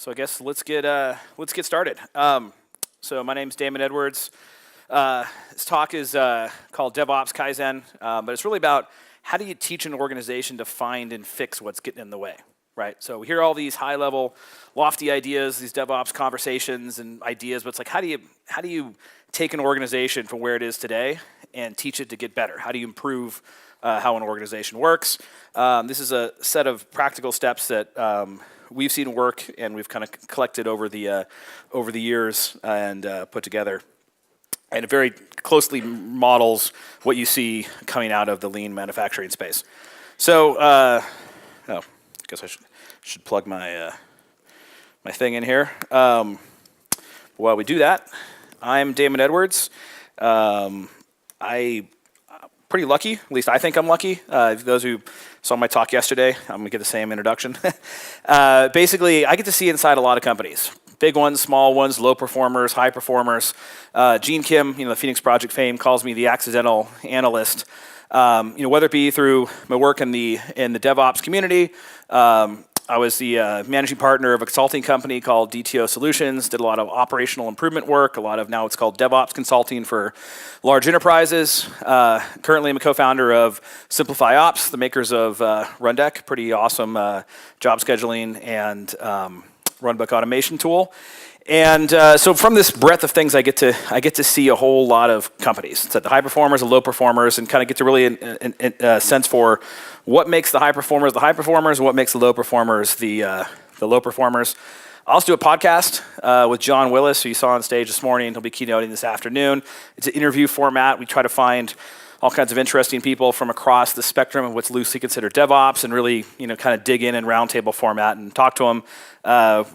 So I guess let's get started. So my name's Damon Edwards. This talk is called DevOps Kaizen, but it's really about how do you teach an organization to find and fix what's getting in the way, right? So we hear all these high-level, lofty ideas, these DevOps conversations and ideas, but it's like how do you take an organization from where it is today and teach it to get better? How do you improve how an organization works? This is a set of practical steps that we've seen work, and we've kind of collected over the years and put together, and it very closely models what you see coming out of the lean manufacturing space. So, I guess I should plug my my thing in here. While we do that, I'm Damon Edwards. I pretty lucky, at least I think I'm lucky. Those who saw my talk yesterday, I'm gonna get the same introduction. Basically, I get to see inside a lot of companies. Big ones, small ones, low performers, high performers. Gene Kim, the Phoenix Project fame, calls me the accidental analyst. Whether it be through my work in the DevOps community, I was the managing partner of a consulting company called DTO Solutions, did a lot of operational improvement work, a lot of now it's called DevOps consulting for large enterprises. Currently I'm a co-founder of Simplify Ops, the makers of Rundeck, pretty awesome job scheduling and runbook automation tool. And so from this breadth of things, I get to see a whole lot of companies. So the high performers, the low performers, and kind of get to really a sense for what makes the high performers, what makes the low performers the low performers. I also do a podcast with John Willis, who you saw on stage this morning. He'll be keynoting this afternoon. It's an interview format. We try to find all kinds of interesting people from across the spectrum of what's loosely considered DevOps and really, kind of dig in roundtable format and talk to them.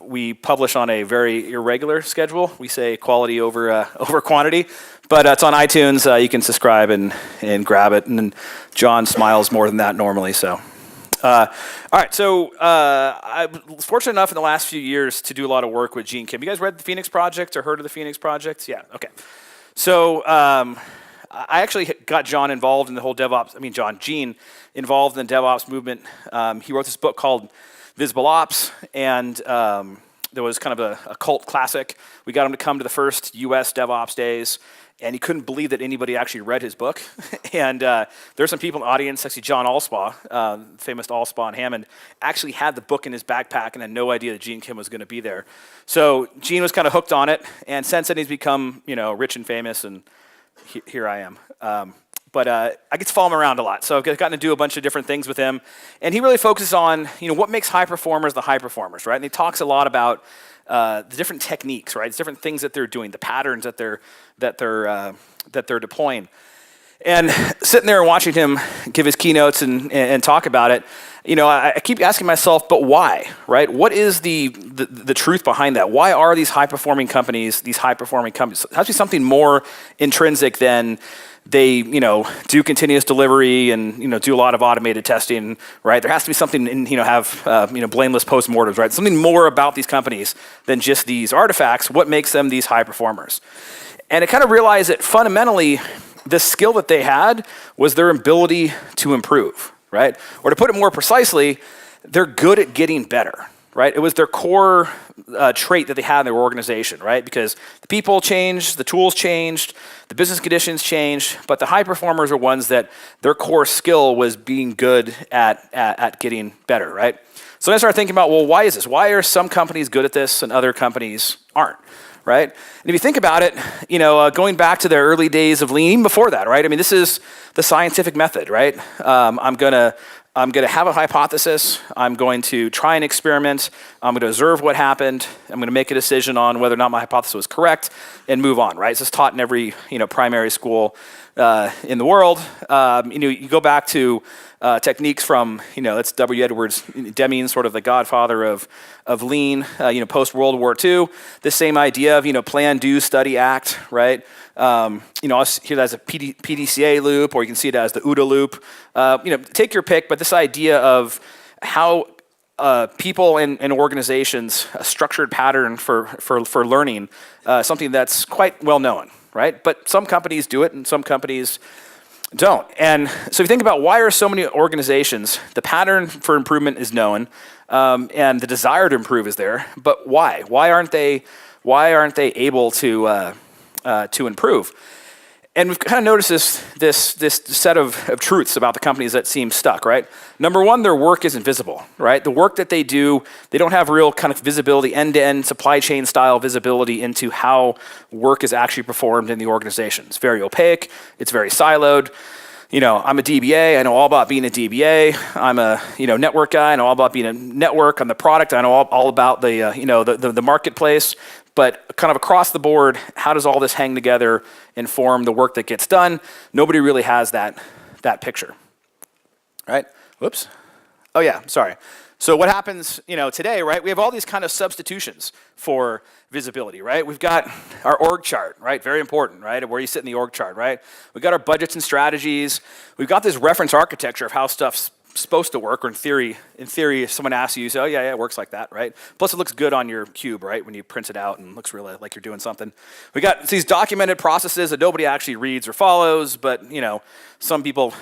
We publish on a very irregular schedule. We say quality over quantity, but it's on iTunes. You can subscribe and grab it. And John smiles more than that normally. So, all right. So I was fortunate enough in the last few years to do a lot of work with Gene Kim. You guys read the Phoenix Project or heard of the Phoenix Project? Yeah. Okay. So I actually got Gene involved in the DevOps movement. He wrote this book called Visible Ops, and there was kind of a cult classic. We got him to come to the first US DevOps days, and he couldn't believe that anybody actually read his book. And there's some people in the audience, actually John Allspaw, famous Allspaw and Hammond, actually had the book in his backpack and had no idea that Gene Kim was going to be there. So Gene was kind of hooked on it, and since then he's become, rich and famous, and here I am. But I get to follow him around a lot. So I've gotten to do a bunch of different things with him. And he really focuses on, what makes high performers the high performers, right? And he talks a lot about the different techniques, right? It's different things that they're doing, the patterns that they're deploying. And sitting there and watching him give his keynotes and talk about it, I keep asking myself, but why, right? What is the truth behind that? Why are these high-performing companies these high-performing companies? It has to be something more intrinsic than they, do continuous delivery and, do a lot of automated testing, right? There has to be something, have, blameless postmortems, right? Something more about these companies than just these artifacts. What makes them these high performers? And I kind of realized that fundamentally, the skill that they had was their ability to improve, right? Or to put it more precisely, they're good at getting better, right? It was their core trait that they had in their organization, right? Because the people changed, the tools changed, the business conditions changed, but the high performers are ones that their core skill was being good at getting better, right? So I started thinking about, well, why is this? Why are some companies good at this and other companies aren't? Right? And if you think about it, going back to the early days of lean, even before that, right? I mean, this is the scientific method, right? I'm gonna have a hypothesis. I'm going to try and experiment. I'm going to observe what happened. I'm going to make a decision on whether or not my hypothesis was correct and move on, right? It's just taught in every, primary school in the world. You go back to techniques from, that's W. Edwards Deming, sort of the godfather of lean, post-World War II. The same idea of, plan, do, study, act, right? I see it as a PDCA loop, or you can see it as the OODA loop. Take your pick, but this idea of how people and organizations, a structured pattern for learning, something that's quite well known, right? But some companies do it, and some companies Don't. And so if you think about why are so many organizations, the pattern for improvement is known, and the desire to improve is there, but why? Why aren't they able to improve? And we've kind of noticed this set of truths about the companies that seem stuck, right? Number one, their work isn't visible, right? The work that they do, they don't have real kind of visibility, end-to-end supply chain style visibility into how work is actually performed in the organization. It's very opaque, it's very siloed. You know, I'm a DBA, I know all about being a DBA. I'm a network guy, I know all about being a network. I'm the product, I know all about the marketplace. But kind of across the board, how does all this hang together, inform the work that gets done? Nobody really has that picture, right? Whoops. Oh yeah, sorry. So what happens, today, right? We have all these kind of substitutions for visibility, right? We've got our org chart, right? Very important, right? Where you sit in the org chart, right? We've got our budgets and strategies. We've got this reference architecture of how stuff's supposed to work, or in theory, if someone asks you, you say, oh yeah, it works like that, right? Plus it looks good on your cube, right? When you print it out and looks really like you're doing something. We got these documented processes that nobody actually reads or follows, but some people,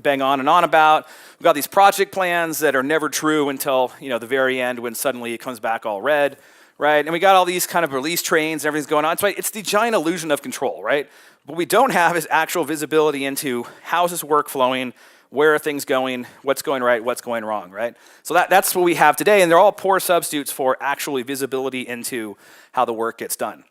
bang on and on about. We've got these project plans that are never true until, the very end when suddenly it comes back all red, right? And we got all these kind of release trains, everything's going on. It's the giant illusion of control, right? What we don't have is actual visibility into how is this work flowing, where are things going, what's going right, what's going wrong, right? So that's what we have today, and they're all poor substitutes for actually visibility into how the work gets done.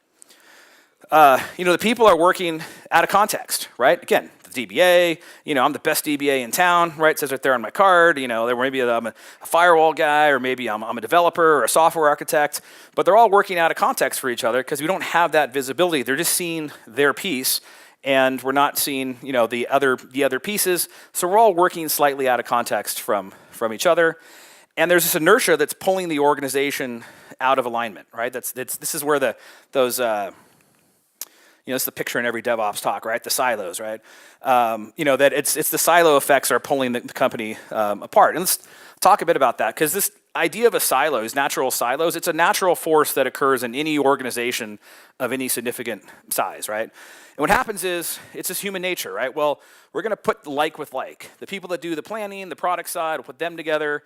The people are working out of context, right? Again, the DBA, I'm the best DBA in town, right? It says right there on my card, maybe I'm a firewall guy, or maybe I'm a developer or a software architect, but they're all working out of context for each other because we don't have that visibility. They're just seeing their piece, and we're not seeing, the other pieces. So we're all working slightly out of context from each other. And there's this inertia that's pulling the organization out of alignment, right? This is where it's the picture in every DevOps talk, right? The silos, right? That it's the silo effects are pulling the company apart. And let's talk a bit about that, because this idea of natural silos, it's a natural force that occurs in any organization of any significant size, right? And what happens is, it's just human nature, right? Well, we're going to put like with like. The people that do the planning, the product side, we'll put them together.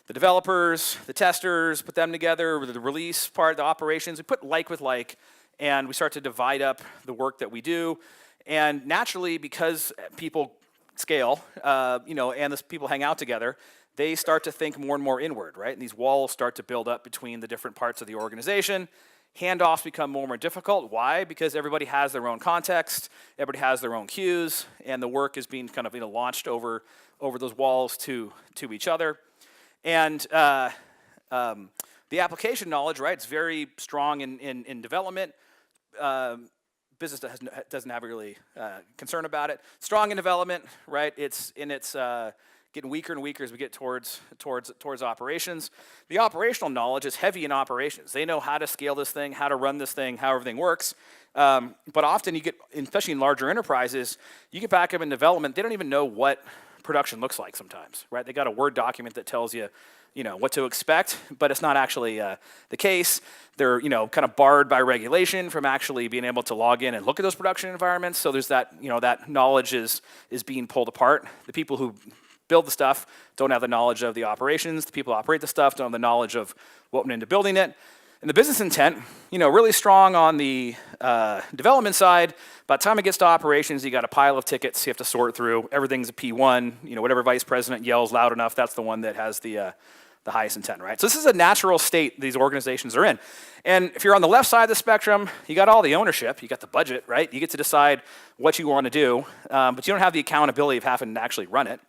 The developers, the testers, put them together. The release part, the operations, we put like with like, and we start to divide up the work that we do. And naturally, because people scale, and the people hang out together, they start to think more and more inward, right? And these walls start to build up between the different parts of the organization. Handoffs become more and more difficult. Why? Because everybody has their own context, everybody has their own cues, and the work is being kind of launched over those walls to each other. And the application knowledge, right? It's very strong in development. Business doesn't have really concern about it. Strong in development, right? It's getting weaker and weaker as we get towards operations. The operational knowledge is heavy in operations. They know how to scale this thing, how to run this thing, how everything works. But often you get, especially in larger enterprises, you get back up in development, they don't even know what production looks like sometimes, right? They got a Word document that tells you, what to expect, but it's not actually the case. They're, kind of barred by regulation from actually being able to log in and look at those production environments. So there's that, that knowledge is being pulled apart. The people who build the stuff don't have the knowledge of the operations. The people who operate the stuff don't have the knowledge of what went into building it. And the business intent, really strong on the development side. By the time it gets to operations, you got a pile of tickets you have to sort through. Everything's a P1. Whatever vice president yells loud enough, that's the one that has the highest intent, right? So this is a natural state these organizations are in. And if you're on the left side of the spectrum, you got all the ownership, you got the budget, right? You get to decide what you want to do, but you don't have the accountability of having to actually run it.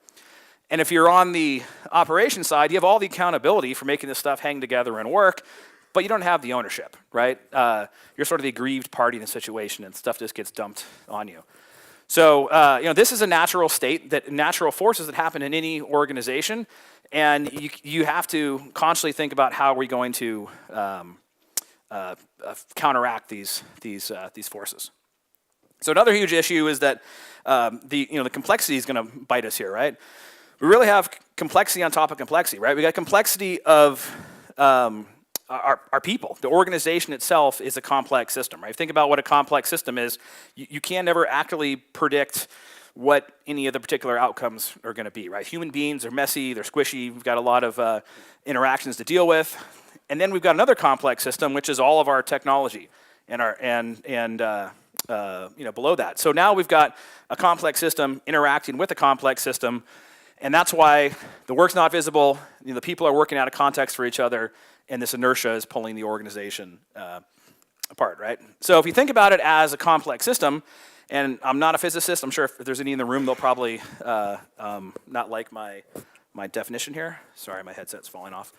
And if you're on the operation side, you have all the accountability for making this stuff hang together and work, but you don't have the ownership, right? You're sort of the aggrieved party in the situation, and stuff just gets dumped on you. So, this is a natural state, natural forces that happen in any organization, and you have to constantly think about how we're going to counteract these forces. So another huge issue is that the complexity is going to bite us here, right? We really have complexity on top of complexity, right? We got complexity of our people. The organization itself is a complex system, right? Think about what a complex system is. You can never accurately predict what any of the particular outcomes are going to be, right? Human beings are messy, they're squishy, we've got a lot of interactions to deal with. And then we've got another complex system, which is all of our technology and below that. So now we've got a complex system interacting with a complex system, and that's why the work's not visible, the people are working out of context for each other, and this inertia is pulling the organization apart, right? So if you think about it as a complex system, and I'm not a physicist, I'm sure if there's any in the room, they'll probably not like my definition here. Sorry, my headset's falling off.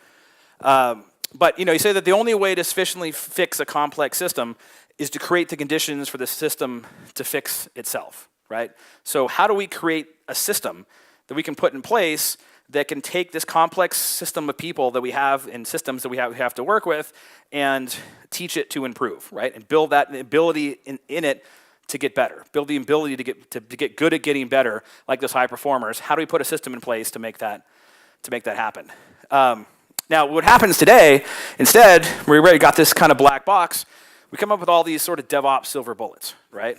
But you say that the only way to sufficiently fix a complex system is to create the conditions for the system to fix itself, right? So how do we create a system that we can put in place that can take this complex system of people that we have and systems that we have to work with and teach it to improve, right? And build that ability in it to get better. Build the ability to get good at getting better, like those high performers. How do we put a system in place to make that happen? Now, what happens today, instead, we already got this kind of black box, we come up with all these sort of DevOps silver bullets, right?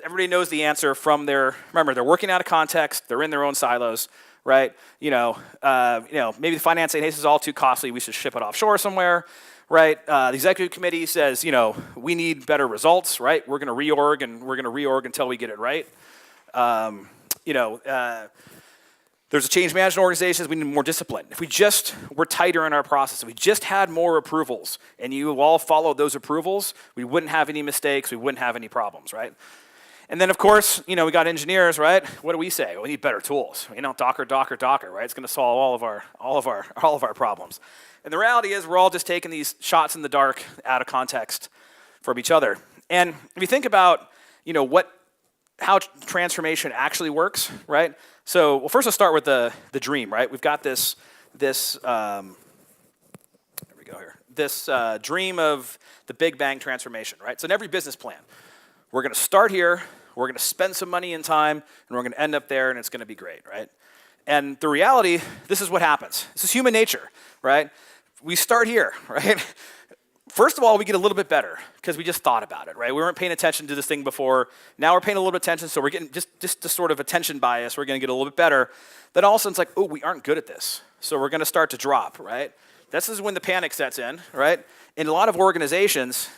Everybody knows the answer from remember, they're working out of context, they're in their own silos, right? Maybe the finance saying, hey, this is all too costly, we should ship it offshore somewhere, right? The executive committee says, we need better results, right? We're going to reorg until we get it right. There's a change management organizations, we need more discipline. If we just were tighter in our process, if we just had more approvals and you all followed those approvals, we wouldn't have any mistakes, we wouldn't have any problems, right? And then of course, we got engineers, right? What do we say? We need better tools. Docker, right? It's going to solve all of our problems. And the reality is we're all just taking these shots in the dark out of context from each other. And if you think about, how transformation actually works, right? So, well, first let's start with the dream, right? We've got this dream of the Big Bang transformation, right? So in every business plan, we're going to start here, we're going to spend some money and time, and we're going to end up there, and it's going to be great, right? And the reality, this is what happens. This is human nature, right? We start here, right? First of all, we get a little bit better because we just thought about it, right? We weren't paying attention to this thing before. Now we're paying a little bit of attention, so we're getting just the sort of attention bias. We're going to get a little bit better. Then all of a sudden it's like, oh, we aren't good at this. So we're going to start to drop, right? This is when the panic sets in, right? In a lot of organizations,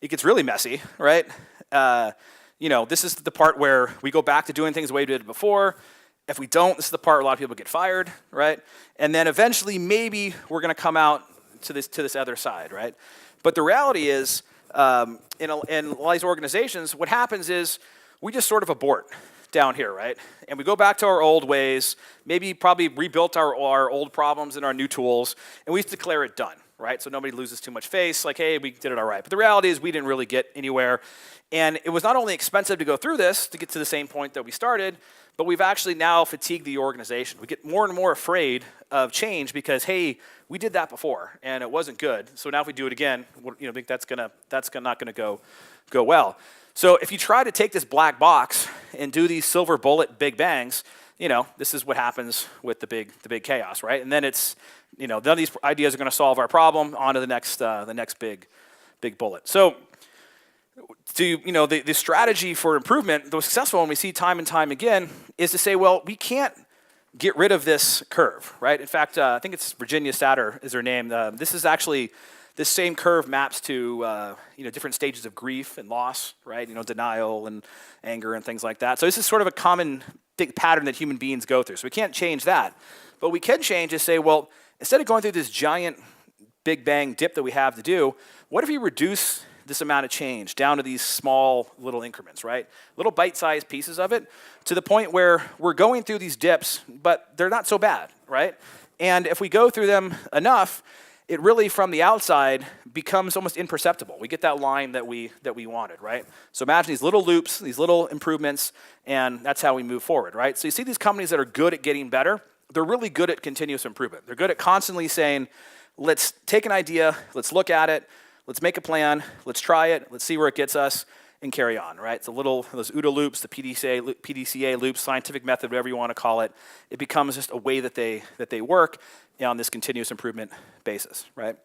it gets really messy, right? This is the part where we go back to doing things the way we did it before. If we don't, this is the part where a lot of people get fired, right? And then eventually maybe we're going to come out to this other side, right? But the reality is, in a lot of these organizations, what happens is we just sort of abort down here, right? And we go back to our old ways, probably rebuilt our old problems and our new tools, and we declare it done, right? So nobody loses too much face, like, hey, we did it all right. But the reality is we didn't really get anywhere. And it was not only expensive to go through this to get to the same point that we started, but we've actually now fatigued the organization. We get more and more afraid of change because, hey, we did that before and it wasn't good. So now if we do it again, I think that's not gonna go well. So if you try to take this black box and do these silver bullet big bangs, this is what happens with the big chaos, right? And then it's, none of these ideas are gonna solve our problem. On to the next big bullet. So, the strategy for improvement, the successful one we see time and time again, is to say, well, we can't get rid of this curve, right? In fact, I think it's Virginia Satter is her name. This same curve maps to different stages of grief and loss, right? Denial and anger and things like that. So this is sort of a common big pattern that human beings go through. So we can't change that. But we can change is say, well, instead of going through this giant big bang dip that we have to do, what if we reduce this amount of change down to these small little increments, right? Little bite-sized pieces of it to the point where we're going through these dips, but they're not so bad, right? And if we go through them enough, it really from the outside becomes almost imperceptible. We get that line that we wanted, right? So imagine these little loops, these little improvements, and that's how we move forward, right? So you see these companies that are good at getting better, they're really good at continuous improvement. They're good at constantly saying, let's take an idea, let's look at it, let's make a plan, let's try it, let's see where it gets us, and carry on, right? So those OODA loops, the PDCA loops, scientific method, whatever you want to call it, it becomes just a way that they work on this continuous improvement basis, right?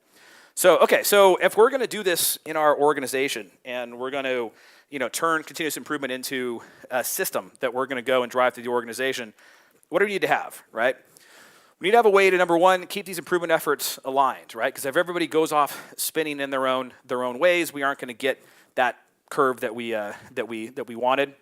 So, okay, so if we're going to do this in our organization and we're going to, turn continuous improvement into a system that we're going to go and drive through the organization, what do we need to have, right? We need to have a way to, number one, keep these improvement efforts aligned, right? Because if everybody goes off spinning in their own ways, we aren't going to get that curve that we wanted.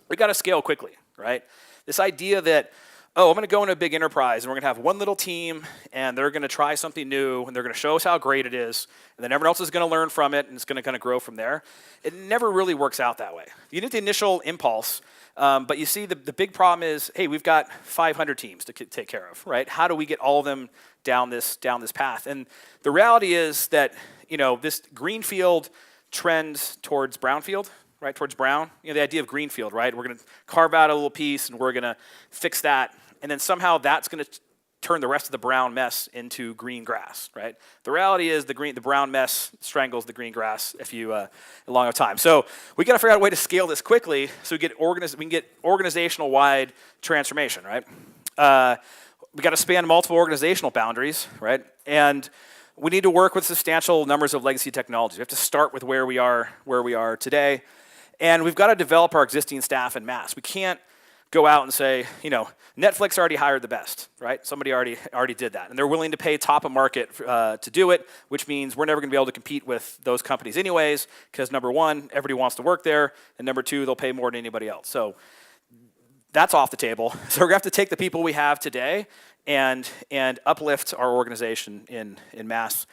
We got to scale quickly, right? This idea that, I'm going to go into a big enterprise and we're going to have one little team and they're going to try something new and they're going to show us how great it is and then everyone else is going to learn from it and it's going to kind of grow from there. It never really works out that way. You need the initial impulse, but you see the big problem is, hey, we've got 500 teams to take care of, right? How do we get all of them down this path? And the reality is that, this greenfield trends towards brownfield, right, towards brown. The idea of greenfield, right? We're going to carve out a little piece and we're going to fix that. And then somehow that's going to turn the rest of the brown mess into green grass, right? The reality is the brown mess strangles the green grass if you a long time. So we got to figure out a way to scale this quickly so we can get organizational wide transformation, right? We got to span multiple organizational boundaries, right? And we need to work with substantial numbers of legacy technologies. We have to start with where we are today, and we've got to develop our existing staff en masse. We can't go out and say, Netflix already hired the best, right? Somebody already did that, and they're willing to pay top of market to do it, which means we're never going to be able to compete with those companies anyways, because number one, everybody wants to work there, and number two, they'll pay more than anybody else. So that's off the table. So we're going to have to take the people we have today and uplift our organization in mass.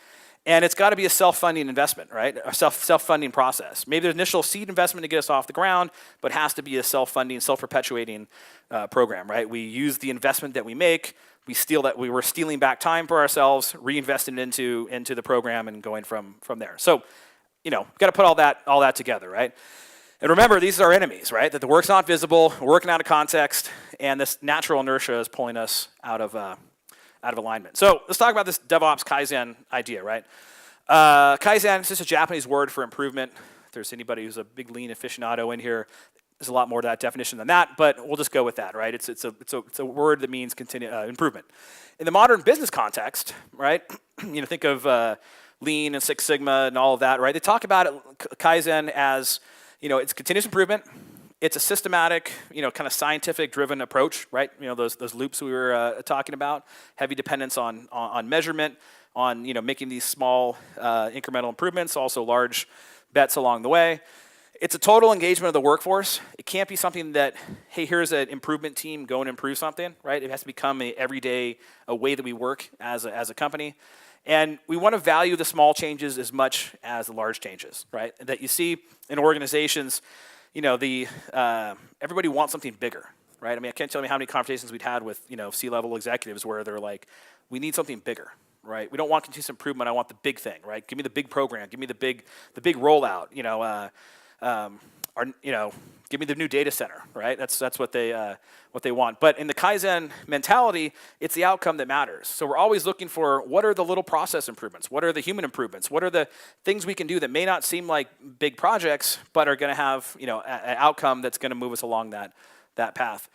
And it's got to be a self-funding investment, right? A self-funding process. Maybe the initial seed investment to get us off the ground, but it has to be a self-funding, self-perpetuating program, right? We use the investment that we make. We were stealing back time for ourselves, reinvesting into the program, and going from there. So, we've got to put all that together, right? And remember, these are our enemies, right? That the work's not visible, we're working out of context, and this natural inertia is pulling us out of alignment. So let's talk about this DevOps Kaizen idea, right? Kaizen is just a Japanese word for improvement. If there's anybody who's a big lean aficionado in here, there's a lot more to that definition than that, but we'll just go with that, right? It's a word that means improvement. In the modern business context, right? Think of Lean and Six Sigma and all of that, right? They talk about it, Kaizen as it's continuous improvement. It's a systematic, kind of scientific-driven approach, right? Those loops we were talking about, heavy dependence on measurement, on making these small incremental improvements, also large bets along the way. It's a total engagement of the workforce. It can't be something that, hey, here's an improvement team, go and improve something, right? It has to become a way that we work as a company. And we want to value the small changes as much as the large changes, right? That you see in organizations, everybody wants something bigger, right? I mean, I can't tell you how many conversations we'd had with, C-level executives where they're like, we need something bigger, right? We don't want continuous improvement. I want the big thing, right? Give me the big program. Give me the big rollout. Give me the new data center, right? That's what they want. But in the Kaizen mentality, it's the outcome that matters. So we're always looking for what are the little process improvements? What are the human improvements? What are the things we can do that may not seem like big projects, but are going to have an outcome that's going to move us along that path?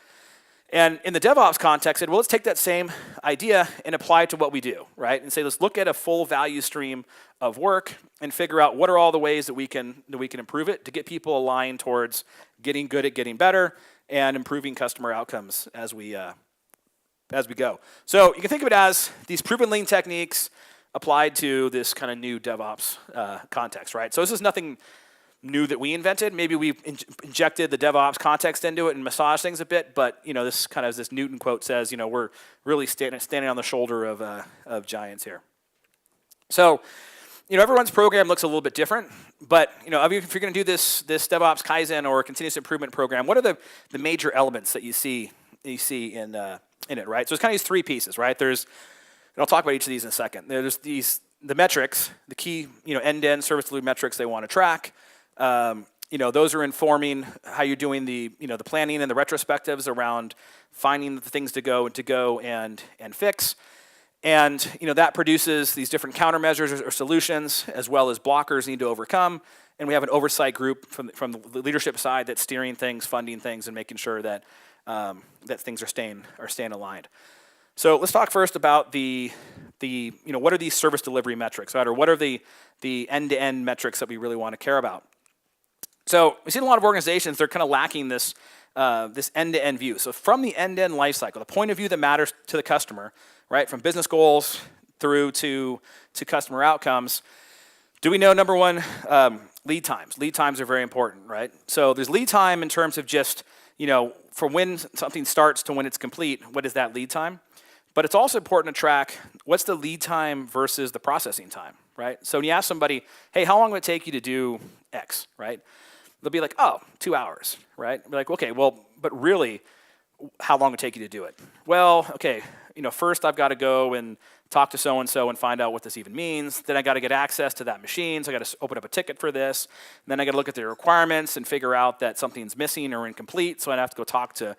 And in the DevOps context, let's take that same idea and apply it to what we do, right? And say, let's look at a full value stream of work and figure out what are all the ways that we can improve it to get people aligned towards getting good at getting better and improving customer outcomes as we go. So you can think of it as these proven lean techniques applied to this kind of new DevOps context, right? So this is nothing new that we invented. Maybe we injected the DevOps context into it and massaged things a bit, but this kind of, as this Newton quote says, we're really standing on the shoulder of giants here. So, everyone's program looks a little bit different, but if you're going to do this DevOps Kaizen or continuous improvement program, what are the major elements that you see in it, right? So it's kind of these three pieces, right? And I'll talk about each of these in a second. There's the metrics, the key end-to-end service delivery metrics they want to track. Those are informing how you're doing the planning and the retrospectives around finding the things to go and fix. And that produces these different countermeasures or solutions, as well as blockers need to overcome. And we have an oversight group from the leadership side that's steering things, funding things, and making sure that things are staying aligned. So let's talk first about the what are these service delivery metrics, right? Or what are the end-to-end metrics that we really want to care about? So we see in a lot of organizations, they're kind of lacking this end-to-end view. So from the end-to-end life cycle, the point of view that matters to the customer, right, from business goals through to customer outcomes, do we know, number one, lead times? Lead times are very important, right? So there's lead time in terms of just, from when something starts to when it's complete, what is that lead time? But it's also important to track what's the lead time versus the processing time, right? So when you ask somebody, hey, how long would it take you to do X, right? They'll be like, oh, 2 hours, right? Be like, okay, well, but really, how long would it take you to do it? Well, okay, first I've got to go and talk to so-and-so and find out what this even means. Then I got to get access to that machine, so I got to open up a ticket for this. And then I got to look at the requirements and figure out that something's missing or incomplete, so I have to go talk to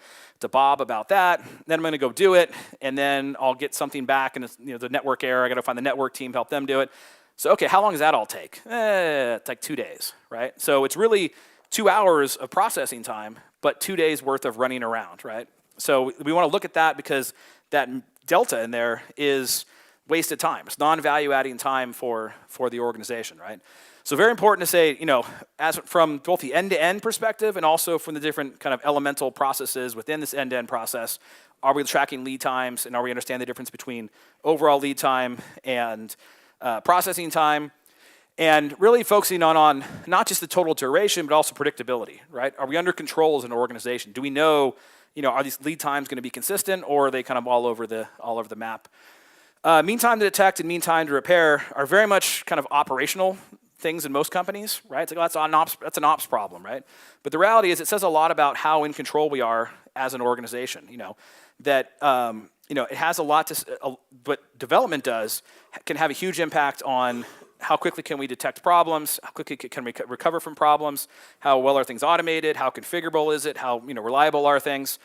Bob about that. Then I'm going to go do it, and then I'll get something back, and it's, the network error. I got to find the network team, help them do it. So, okay, how long does that all take? It's like 2 days, right? So it's really 2 hours of processing time, but 2 days worth of running around, right? So we want to look at that because that delta in there is wasted time. It's non-value adding time for the organization, right? So very important to say, as from both the end-to-end perspective and also from the different kind of elemental processes within this end-to-end process, are we tracking lead times and are we understanding the difference between overall lead time and processing time? And really focusing on not just the total duration, but also predictability, right? Are we under control as an organization? Do we know, are these lead times going to be consistent, or are they kind of all over the map? Mean time to detect and mean time to repair are very much kind of operational things in most companies, right? It's like, that's an ops problem, right? But the reality is it says a lot about how in control we are as an organization, that it has a lot to, what development does can have a huge impact on how quickly can we detect problems, how quickly can we recover from problems, how well are things automated, how configurable is it, how reliable are things.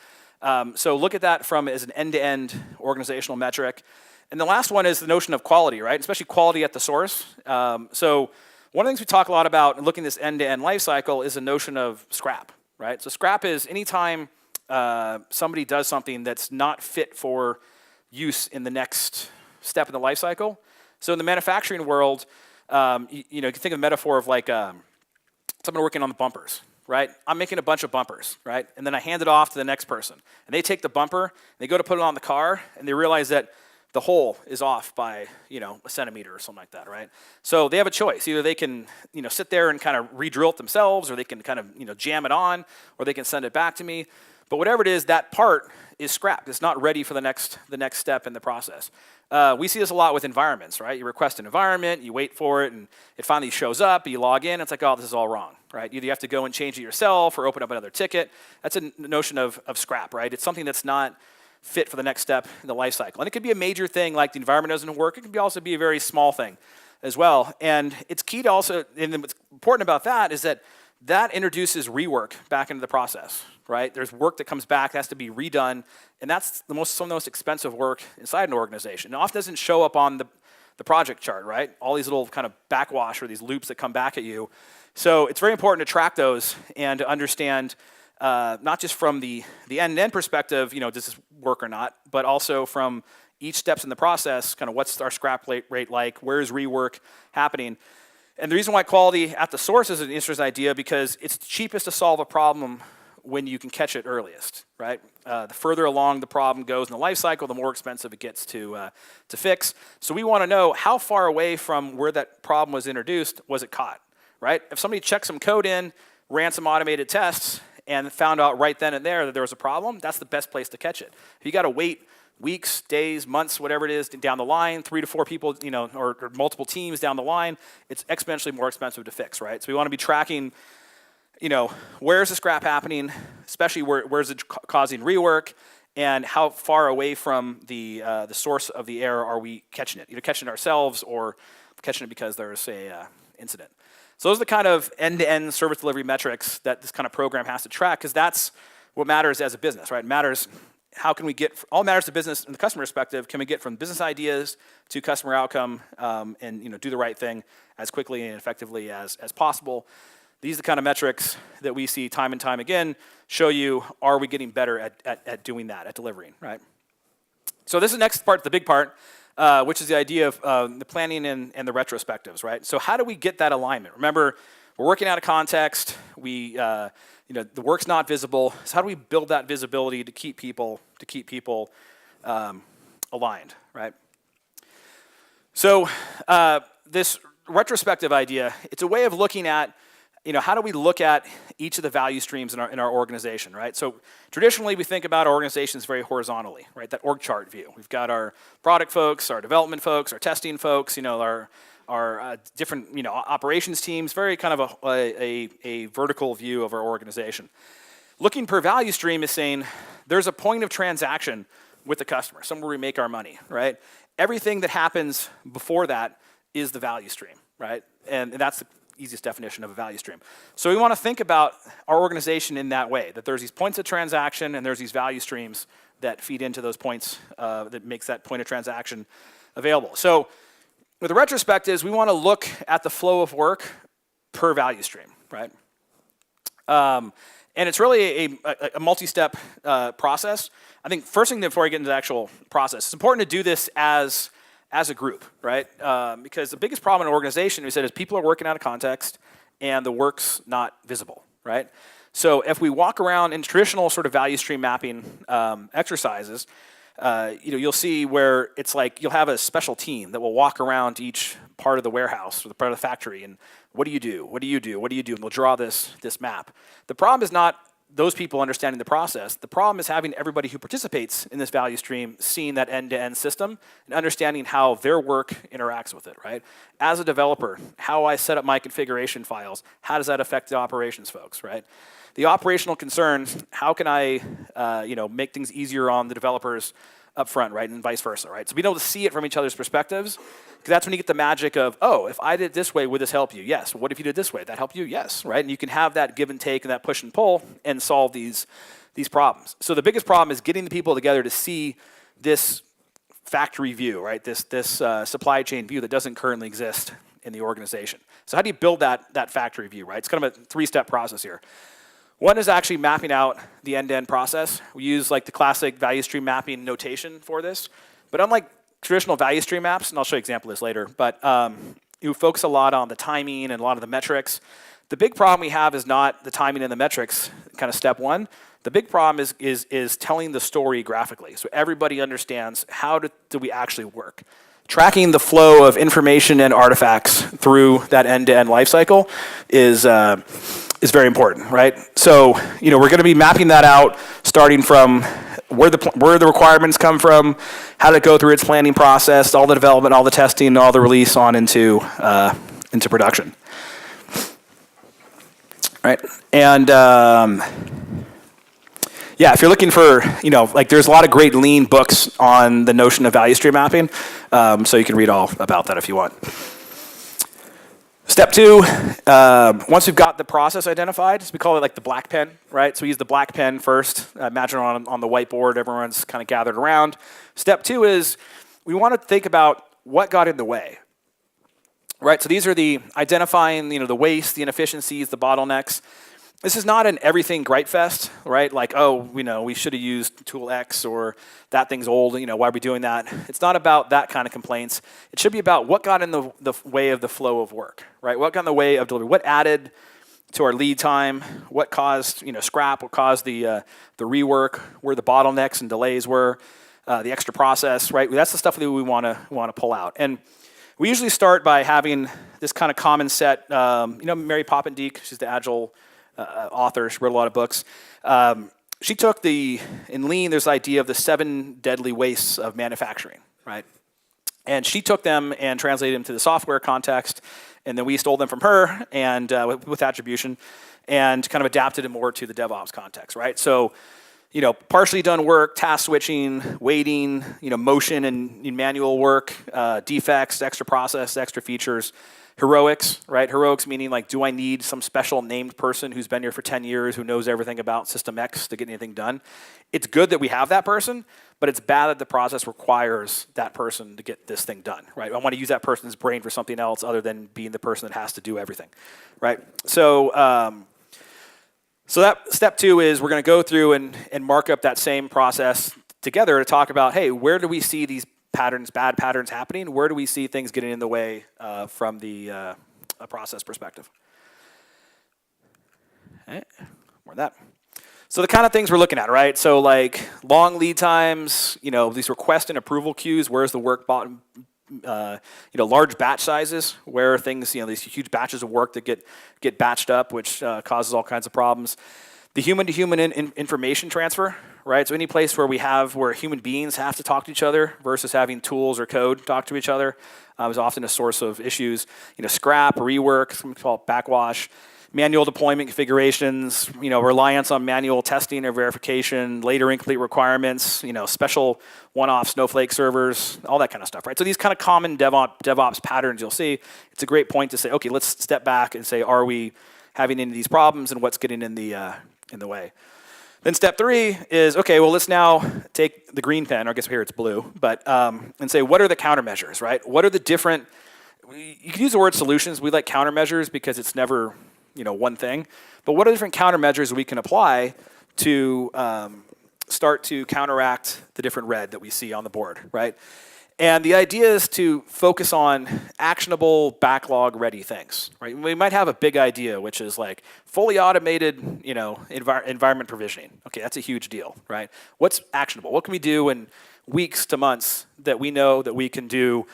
So look at that as an end-to-end organizational metric. And the last one is the notion of quality, right? Especially quality at the source. So one of the things we talk a lot about in looking at this end-to-end life cycle is the notion of scrap, right? So scrap is anytime somebody does something that's not fit for use in the next step in the life cycle. So in the manufacturing world, you can think of a metaphor of like someone working on the bumpers, right? I'm making a bunch of bumpers, right? And then I hand it off to the next person. And they take the bumper, they go to put it on the car, and they realize that the hole is off by, a centimeter or something like that, right? So they have a choice. Either they can, sit there and kind of re-drill it themselves, or they can kind of, jam it on, or they can send it back to me. But whatever it is, that part is scrapped. It's not ready for the next step in the process. We see this a lot with environments, right? You request an environment, you wait for it, and it finally shows up, you log in, it's like, oh, this is all wrong, right? Either you have to go and change it yourself or open up another ticket. That's a notion of scrap, right? It's something that's not fit for the next step in the life cycle. And it could be a major thing like the environment doesn't work. It can also be a very small thing as well. And it's key to also, and what's important about that is that introduces rework back into the process, right? There's work that comes back, has to be redone, and that's some of the most expensive work inside an organization. It often doesn't show up on the project chart, right? All these little kind of backwash or these loops that come back at you. So it's very important to track those and to understand not just from the end-to-end perspective, does this work or not, but also from each steps in the process, kind of what's our scrap rate like, where is rework happening. And the reason why quality at the source is an interesting idea because it's cheapest to solve a problem when you can catch it earliest, right? The further along the problem goes in the life cycle, the more expensive it gets to fix. So we want to know how far away from where that problem was introduced was it caught, right? If somebody checked some code in, ran some automated tests, and found out right then and there that there was a problem, that's the best place to catch it. If you got to wait weeks, days, months, whatever it is down the line, 3 to 4 people, or multiple teams down the line, it's exponentially more expensive to fix, right? So we want to be tracking, where's the scrap happening, especially where's it causing rework, and how far away from the source of the error are we catching it? Either catching it ourselves or catching it because there's a incident. So those are the kind of end-to-end service delivery metrics that this kind of program has to track, because that's what matters as a business, right? It matters how can we all matters to business and the customer perspective. Can we get from business ideas to customer outcome and do the right thing as quickly and effectively as possible? These are the kind of metrics that we see time and time again show you, are we getting better at doing that, at delivering, right? So this is the next part, the big part. which is the idea of the planning and the retrospectives, right? So how do we get that alignment? Remember, we're working out of context. The work's not visible. So how do we build that visibility to keep people aligned, right? So this retrospective idea, it's a way of looking at, how do we look at each of the value streams in our organization, right? So traditionally, we think about our organizations very horizontally, right? That org chart view. We've got our product folks, our development folks, our testing folks, our different, operations teams, very kind of a vertical view of our organization. Looking per value stream is saying there's a point of transaction with the customer, somewhere we make our money, right? Everything that happens before that is the value stream, right? And that's the easiest definition of a value stream. So we want to think about our organization in that way, that there's these points of transaction and there's these value streams that feed into those points that makes that point of transaction available. So with the retrospectives, we want to look at the flow of work per value stream, right? And it's really a multi-step process. I think first thing before I get into the actual process, it's important to do this as a group, right? Because the biggest problem in an organization, we said, is people are working out of context and the work's not visible, right? So if we walk around in traditional sort of value stream mapping exercises, you'll see where it's like you'll have a special team that will walk around each part of the warehouse or the part of the factory and what do you do? What do you do? What do you do? And we'll draw this map. The problem is not those people understanding the process. The problem is having everybody who participates in this value stream seeing that end-to-end system and understanding how their work interacts with it, right? As a developer, how I set up my configuration files, how does that affect the operations folks, right? The operational concerns, how can I make things easier on the developers up front, right, and vice versa, right? So being able to see it from each other's perspectives, because that's when you get the magic of, oh, if I did it this way, would this help you? Yes. What if you did it this way? That help you? Yes, right? And you can have that give and take and that push and pull and solve these problems. So the biggest problem is getting the people together to see this factory view, right? This supply chain view that doesn't currently exist in the organization. So how do you build that factory view, right? It's kind of a three-step process here. One is actually mapping out the end-to-end process. We use like the classic value stream mapping notation for this. But unlike traditional value stream maps, and I'll show you an example of this later, but you focus a lot on the timing and a lot of the metrics. The big problem we have is not the timing and the metrics, kind of step one. The big problem is telling the story graphically. So everybody understands how do we actually work. Tracking the flow of information and artifacts through that end-to-end lifecycle is very important, right? So, we're going to be mapping that out, starting from where the requirements come from, how to go through its planning process, all the development, all the testing, all the release on into production, right? And if you're looking for, there's a lot of great lean books on the notion of value stream mapping, so you can read all about that if you want. Step two, once we've got the process identified, we call it like the black pen, right? So we use the black pen first. Imagine on the whiteboard, everyone's kind of gathered around. Step two is we want to think about what got in the way, right? So these are the identifying, the waste, the inefficiencies, the bottlenecks. This is not an everything gripe fest, right? Like, we should have used tool X or that thing's old, why are we doing that? It's not about that kind of complaints. It should be about what got in the way of the flow of work, right? What got in the way of delivery? What added to our lead time? What caused, scrap? What caused the rework? Where the bottlenecks and delays were? The extra process, right? That's the stuff that we want to pull out. And we usually start by having this kind of common set. Mary Poppendieck, she's the Agile author. She wrote a lot of books. She took in Lean, there's the idea of the 7 deadly wastes of manufacturing, right? And she took them and translated them to the software context, and then we stole them from her and with attribution, and kind of adapted them more to the DevOps context, right? So, partially done work, task switching, waiting, motion and manual work, defects, extra process, extra features. Heroics, right? Heroics meaning like, do I need some special named person who's been here for 10 years, who knows everything about System X to get anything done? It's good that we have that person, but it's bad that the process requires that person to get this thing done, right? I want to use that person's brain for something else other than being the person that has to do everything, right? So, so that step two is we're going to go through and mark up that same process together to talk about, hey, where do we see these patterns, bad patterns happening? Where do we see things getting in the way from the a process perspective? Okay, more of that. So the kind of things we're looking at, right? So like long lead times, these request and approval queues. Where's the work bottom? Large batch sizes, where things, these huge batches of work that get batched up, which causes all kinds of problems. The human-to-human information transfer, right? So any place where human beings have to talk to each other versus having tools or code talk to each other is often a source of issues. Scrap, rework, something called backwash, manual deployment configurations, reliance on manual testing or verification, later incomplete requirements, special one-off Snowflake servers, all that kind of stuff, right? So these kind of common DevOps patterns you'll see, it's a great point to say, okay, let's step back and say, are we having any of these problems and what's getting in the way? Then step 3 is, okay, well, let's now take the green pen, or I guess here it's blue, but and say, what are the countermeasures, right? What are the different, you can use the word solutions. We like countermeasures because it's never, one thing. But what are different countermeasures we can apply to start to counteract the different red that we see on the board, right? And the idea is to focus on actionable, backlog-ready things, right? We might have a big idea, which is like fully automated, environment provisioning. Okay, that's a huge deal, right? What's actionable? What can we do in weeks to months that we know that we can do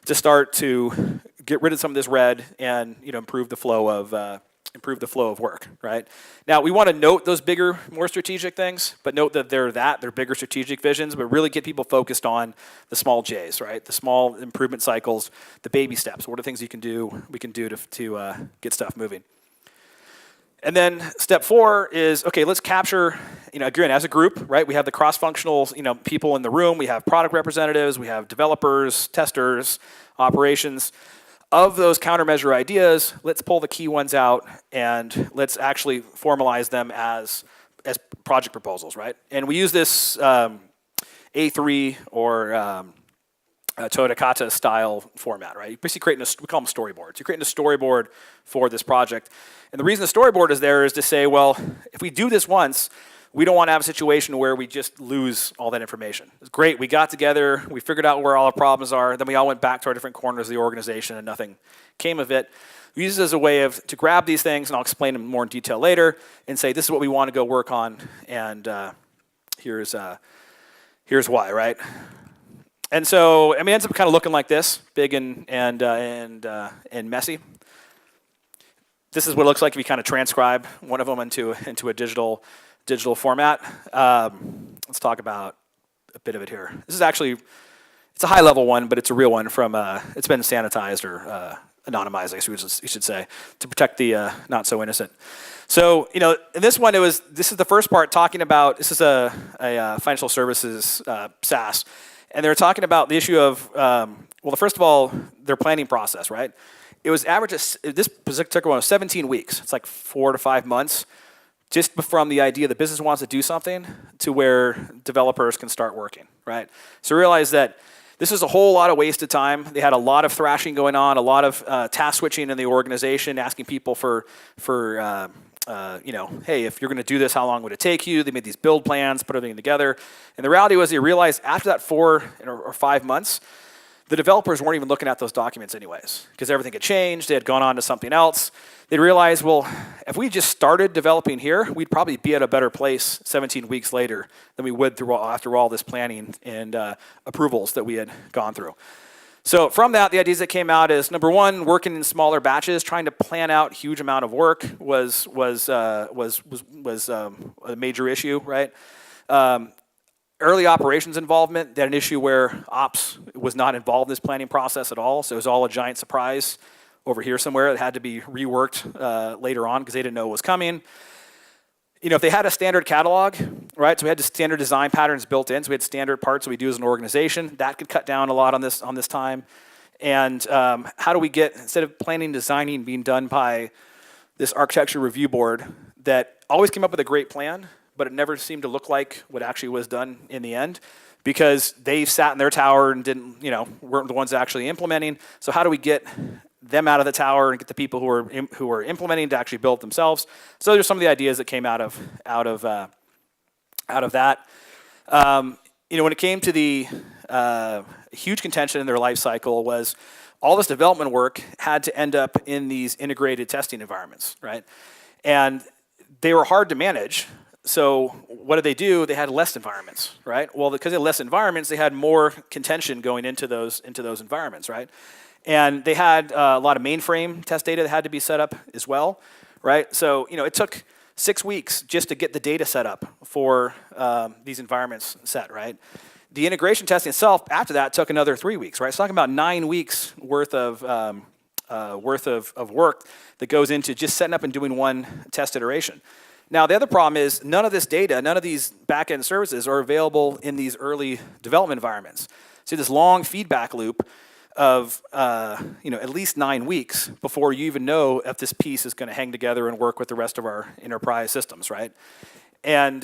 to start to get rid of some of this red and improve the flow of work, right? Now, we want to note those bigger, more strategic things, but note that they're bigger strategic visions, but really get people focused on the small J's, right? The small improvement cycles, the baby steps. What are things we can do to get stuff moving? And then step 4 is, okay, let's capture, again, as a group, right? We have the cross-functional, people in the room. We have product representatives. We have developers, testers, operations. Of those countermeasure ideas, let's pull the key ones out and let's actually formalize them as project proposals, right? And we use this A3 or Toyota Kata style format, right? You're basically we call them storyboards. You're creating a storyboard for this project. And the reason the storyboard is there is to say, well, if we do this once, we don't want to have a situation where we just lose all that information. It's great, we got together, we figured out where all the problems are, then we all went back to our different corners of the organization and nothing came of it. We use it as a way to grab these things, and I'll explain them more in detail later, and say, this is what we want to go work on, and here's why, right? And so, it ends up kind of looking like this, big and messy. This is what it looks like if you kind of transcribe one of them into a digital format. Let's talk about a bit of it here. This is actually, it's a high-level one, but it's a real one from, it's been sanitized or anonymized, I guess you should say, to protect the not-so-innocent. So, in this one, this is the first part talking about, this is a financial services SaaS, and they're talking about the issue of, first of all, their planning process, right? It was average, this particular one was 17 weeks. It's like 4 to 5 months, just from the idea the business wants to do something to where developers can start working, right? So realize that this is a whole lot of wasted time. They had a lot of thrashing going on, a lot of task switching in the organization, asking people for hey, if you're going to do this, how long would it take you? They made these build plans, put everything together. And the reality was they realized after that 4 or 5 months, the developers weren't even looking at those documents anyways because everything had changed. They had gone on to something else. They realized, well, if we just started developing here, we'd probably be at a better place 17 weeks later than we would after all this planning and approvals that we had gone through. So from that, the ideas that came out is, number one, working in smaller batches, trying to plan out huge amount of work was a major issue, right? Early operations involvement, they had an issue where ops was not involved in this planning process at all, so it was all a giant surprise over here somewhere. It had to be reworked later on because they didn't know it was coming. If they had a standard catalog, right, so we had the standard design patterns built in, so we had standard parts that we do as an organization, that could cut down a lot on this time. And how do we get, instead of planning, designing being done by this architecture review board that always came up with a great plan, but it never seemed to look like what actually was done in the end because they sat in their tower and weren't the ones actually implementing. So how do we get them out of the tower and get the people who are implementing to actually build themselves? So there's some of the ideas that came out of that. When it came to the a huge contention in their life cycle was all this development work had to end up in these integrated testing environments, right? And they were hard to manage. So what did they do? They had less environments, right? Well, because they had less environments, they had more contention going into those environments, right? And they had a lot of mainframe test data that had to be set up as well, right? So it took 6 weeks just to get the data set up for these environments set, right? The integration testing itself after that took another 3 weeks, right? It's talking about 9 weeks worth of work that goes into just setting up and doing one test iteration. Now, the other problem is none of this data, none of these back-end services are available in these early development environments. So this long feedback loop of at least 9 weeks before you even know if this piece is going to hang together and work with the rest of our enterprise systems, right? And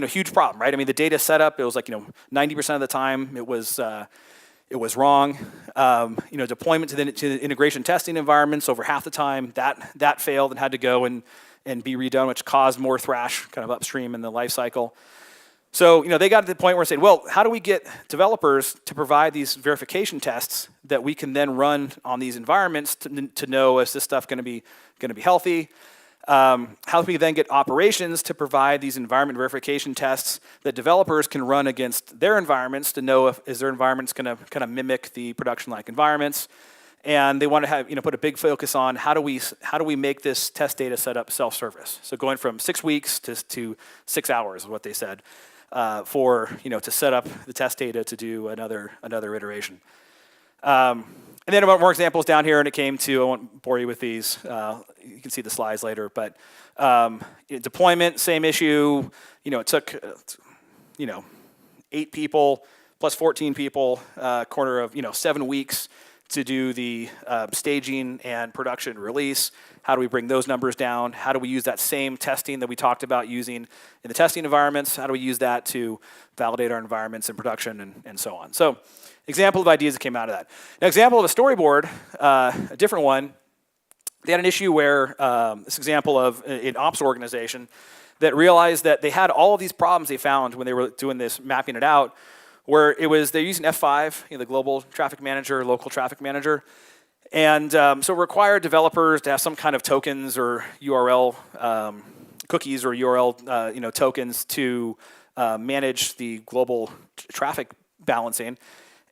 huge problem, right? I mean, the data setup, it was like 90% of the time it was wrong. Deployment to the integration testing environments over half the time that failed and had to go and be redone, which caused more thrash kind of upstream in the life cycle. So, they got to the point where saying, well, how do we get developers to provide these verification tests that we can then run on these environments to know is this stuff going to be healthy? How do we then get operations to provide these environment verification tests that developers can run against their environments to know if is their environments going to kind of mimic the production-like environments? And they want to have put a big focus on how do we make this test data setup self-service? So going from 6 weeks to 6 hours is what they said to set up the test data to do another iteration. And then about more examples down here, and it came to, I won't bore you with these, you can see the slides later, but deployment, same issue. It took 8 people plus 14 people, quarter of 7 weeks to do the staging and production release. How do we bring those numbers down? How do we use that same testing that we talked about using in the testing environments? How do we use that to validate our environments in production and so on? So example of ideas that came out of that. An example of a storyboard, a different one, they had an issue where, this example of an ops organization that realized that they had all of these problems they found when they were doing this, mapping it out, where they're using F5, the global traffic manager, local traffic manager, and so it required developers to have some kind of tokens or URL cookies or URL tokens to manage the global traffic balancing.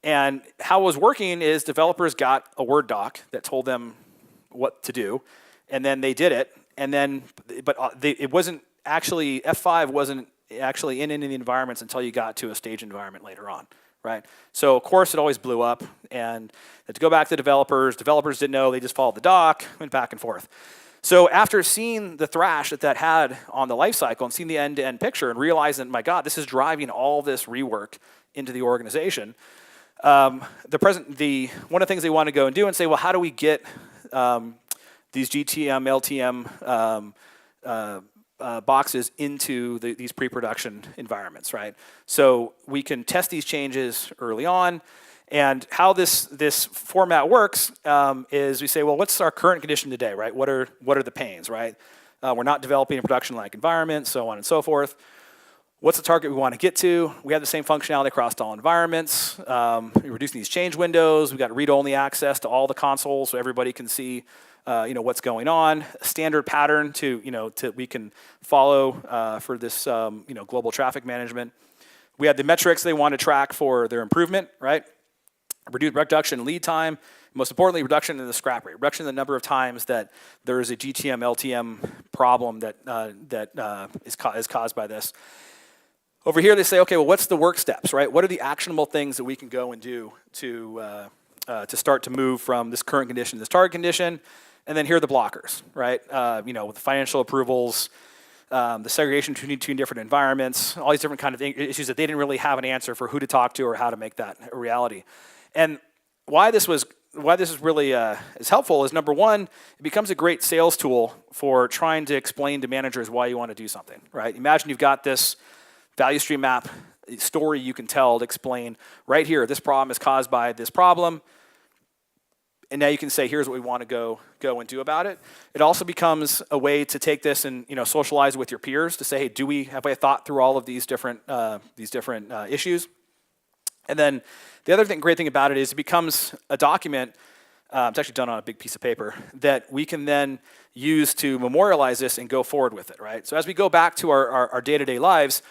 And how it was working is developers got a Word doc that told them what to do, and then they did it. And then, it wasn't actually F5 wasn't actually in any of the environments until you got to a stage environment later on, right? So of course it always blew up, and to go back to developers didn't know, they just followed the doc, went back and forth. So after seeing the thrash that had on the life cycle and seeing the end-to-end picture and realizing, my God, this is driving all this rework into the organization, one of the things they want to go and do and say, well, how do we get these GTM, LTM boxes into these pre-production environments, right? So we can test these changes early on, and how this format works is we say, well, what's our current condition today, right? What are the pains, right? We're not developing a production-like environment, so on and so forth. What's the target we want to get to? We have the same functionality across all environments. We're reducing these change windows. We've got read-only access to all the consoles so everybody can see what's going on. A standard pattern to we can follow for this global traffic management. We had the metrics they want to track for their improvement, right? Reduction in lead time. Most importantly, reduction in the scrap rate. Reduction in the number of times that there is a GTM, LTM problem that is caused by this. Over here, they say, okay, well, what's the work steps, right? What are the actionable things that we can go and do to start to move from this current condition to this target condition? And then here are the blockers, right? With the financial approvals, the segregation between different environments, all these different kind of issues that they didn't really have an answer for who to talk to or how to make that a reality. And why this is really is helpful is, number one, it becomes a great sales tool for trying to explain to managers why you want to do something, right? Imagine you've got this value stream map story you can tell to explain, right here, this problem is caused by this problem, and now you can say, here's what we want to go and do about it. It also becomes a way to take this and socialize with your peers to say, hey, have I thought through all of these different issues? And then the other great thing about it is it becomes a document. It's actually done on a big piece of paper that we can then use to memorialize this and go forward with it, right? So as we go back to our day-to-day lives,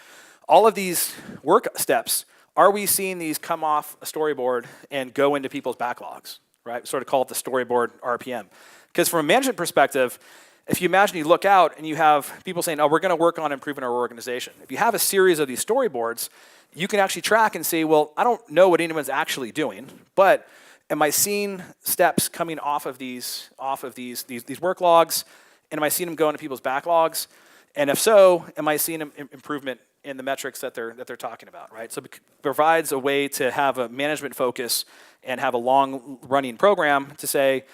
all of these work steps, are we seeing these come off a storyboard and go into people's backlogs, right? Sort of call it the storyboard RPM. Because from a management perspective, if you imagine you look out and you have people saying, oh, we're going to work on improving our organization. If you have a series of these storyboards, you can actually track and say, well, I don't know what anyone's actually doing, but am I seeing steps coming off of these work logs? And am I seeing them go into people's backlogs? And if so, am I seeing improvement in the metrics that they're talking about, right? So it provides a way to have a management focus and have a long-running program to say,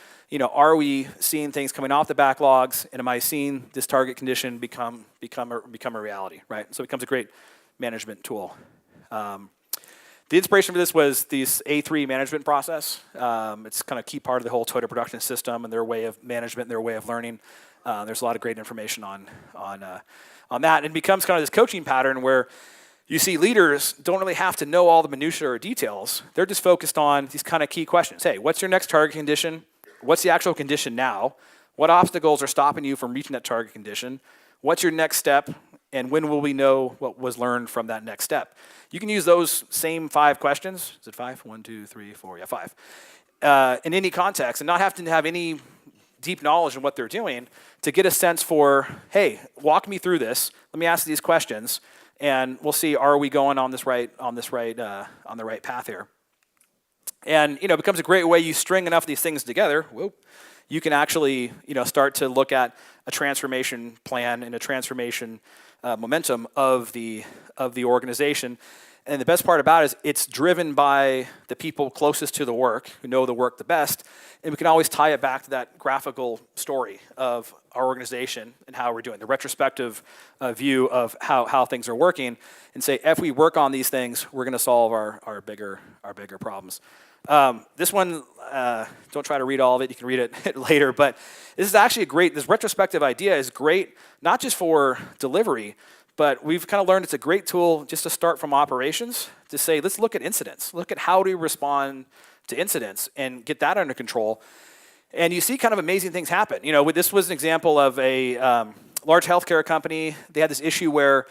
are we seeing things coming off the backlogs, and am I seeing this target condition become a reality, right? So it becomes a great management tool. The inspiration for this was this A3 management process. It's kind of a key part of the whole Toyota production system and their way of management and their way of learning. There's a lot of great information on that. And it becomes kind of this coaching pattern where you see leaders don't really have to know all the minutiae or details. They're just focused on these kind of key questions. Hey, what's your next target condition? What's the actual condition now? What obstacles are stopping you from reaching that target condition? What's your next step? And when will we know what was learned from that next step? You can use those same 5 questions. Is it 5? 1, 2, 3, 4. Yeah, 5. In any context, and not have to have any deep knowledge in what they're doing to get a sense for, hey, walk me through this. Let me ask these questions, and we'll see, are we going on the right path here? And it becomes a great way you string enough of these things together. You can actually start to look at a transformation plan and a transformation momentum of the organization. And the best part about it is it's driven by the people closest to the work, who know the work the best, and we can always tie it back to that graphical story of our organization and how we're doing, the retrospective view of how things are working, and say, if we work on these things, we're going to solve our bigger problems. This one, don't try to read all of it. You can read it later. But this is actually this retrospective idea is great, not just for delivery, but we've kind of learned it's a great tool just to start from operations to say, let's look at incidents. Look at how to respond to incidents and get that under control. And you see kind of amazing things happen. This was an example of a large healthcare company. They had this issue where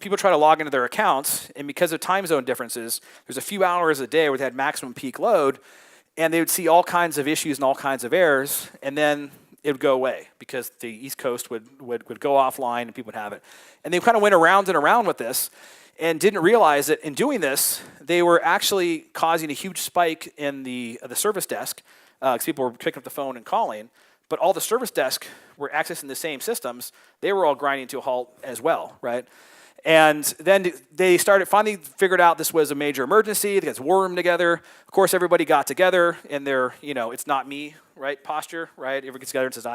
people try to log into their accounts, and because of time zone differences, there's a few hours a day where they had maximum peak load, and they would see all kinds of issues and all kinds of errors, and then it would go away because the East Coast would go offline and people would have it. And they kind of went around and around with this and didn't realize that in doing this, they were actually causing a huge spike in the service desk because people were picking up the phone and calling, but all the service desk were accessing the same systems. They were all grinding to a halt as well, right? And then they finally figured out this was a major emergency. They got this war room together. Of course, everybody got together in their, it's not me, right, posture, right? Everybody gets together and says,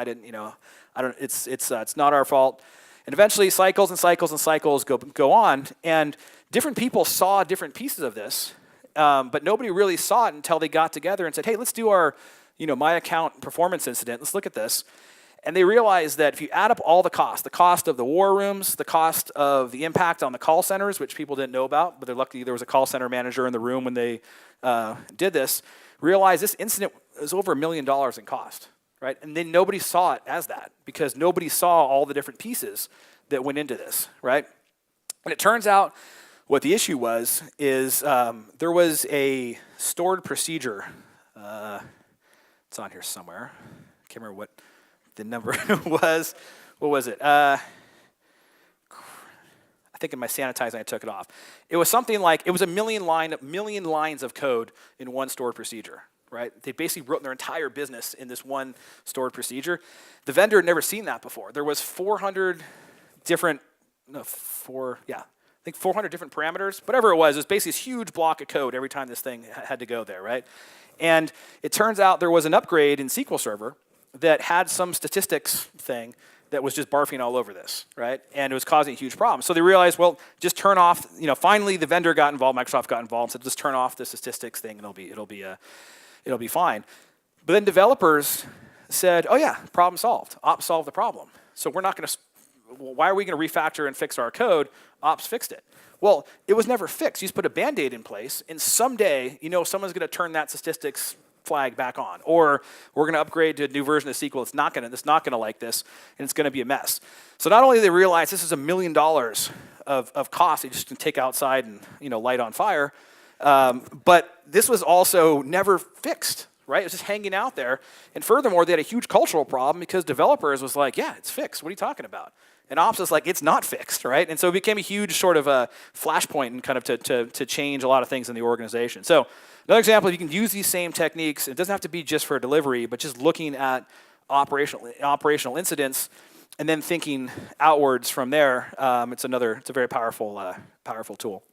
it's not our fault. And eventually, cycles and cycles and cycles go on. And different people saw different pieces of this, but nobody really saw it until they got together and said, hey, let's do our, my account performance incident. Let's look at this. And they realized that if you add up all the cost of the war rooms, the cost of the impact on the call centers, which people didn't know about, but they're lucky there was a call center manager in the room when they did this, realized this incident was over $1 million in cost, right? And then nobody saw it as that because nobody saw all the different pieces that went into this, right? And it turns out what the issue was is there was a stored procedure. It's on here somewhere. I can't remember what the number was. What was it? I think in my sanitizing I took it off. It was something like, it was a million lines of code in one stored procedure, right? They basically wrote their entire business in this one stored procedure. The vendor had never seen that before. There was 400 different, I think 400 different parameters, whatever it was basically this huge block of code every time this thing had to go there, right? And it turns out there was an upgrade in SQL Server that had some statistics thing that was just barfing all over this, right? And it was causing a huge problem. So they realized, well, just turn off, finally the vendor got involved, Microsoft got involved, said just turn off the statistics thing and it'll be fine. But then developers said, oh yeah, problem solved. Ops solved the problem. So we're not going to why are we going to refactor and fix our code? Ops fixed it. Well, it was never fixed. You just put a Band-Aid in place, and someday, someone's going to turn that statistics flag back on, or we're going to upgrade to a new version of SQL. It's not going to like this, and it's going to be a mess. So not only do they realize this is $1 million of cost they just can take outside and light on fire, but this was also never fixed. Right? It was just hanging out there. And furthermore, they had a huge cultural problem because developers was like, yeah, it's fixed. What are you talking about? And ops is like, it's not fixed, right? And so it became a huge sort of a flashpoint and kind of to change a lot of things in the organization. So another example, you can use these same techniques. It doesn't have to be just for delivery, but just looking at operational incidents and then thinking outwards from there. It's a very powerful tool.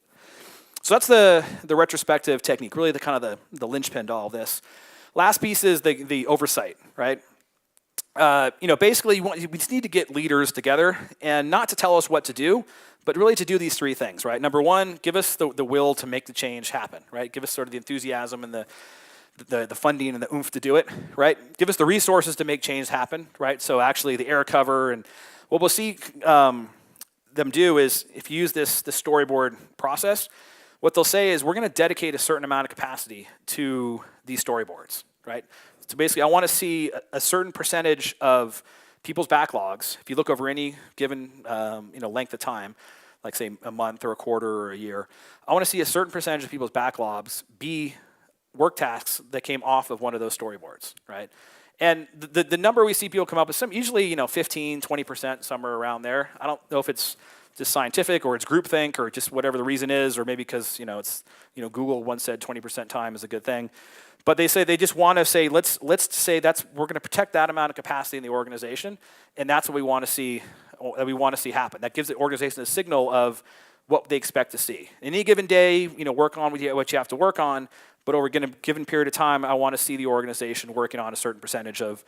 So that's the retrospective technique, really the kind of the linchpin to all of this. Last piece is the oversight, right? Basically, we just need to get leaders together, and not to tell us what to do, but really to do these three things, right? Number one, give us the will to make the change happen, right? Give us sort of the enthusiasm and the funding and the oomph to do it, right? Give us the resources to make change happen, right? So actually the error cover, and what we'll see them do is, if you use the storyboard process, what they'll say is, we're going to dedicate a certain amount of capacity to these storyboards, right? So basically, I want to see a certain percentage of people's backlogs. If you look over any given length of time, like say a month or a quarter or a year, I want to see a certain percentage of people's backlogs be work tasks that came off of one of those storyboards, right? And the number we see people come up with, usually 15, 20%, somewhere around there. I don't know if it's just scientific, or it's groupthink, or just whatever the reason is, or maybe because it's Google once said 20% time is a good thing, but they say they just want to say let's say we're going to protect that amount of capacity in the organization, and that's what we want to see happen. That gives the organization a signal of what they expect to see. Any given day, work on what you have to work on, but over a given period of time, I want to see the organization working on a certain percentage of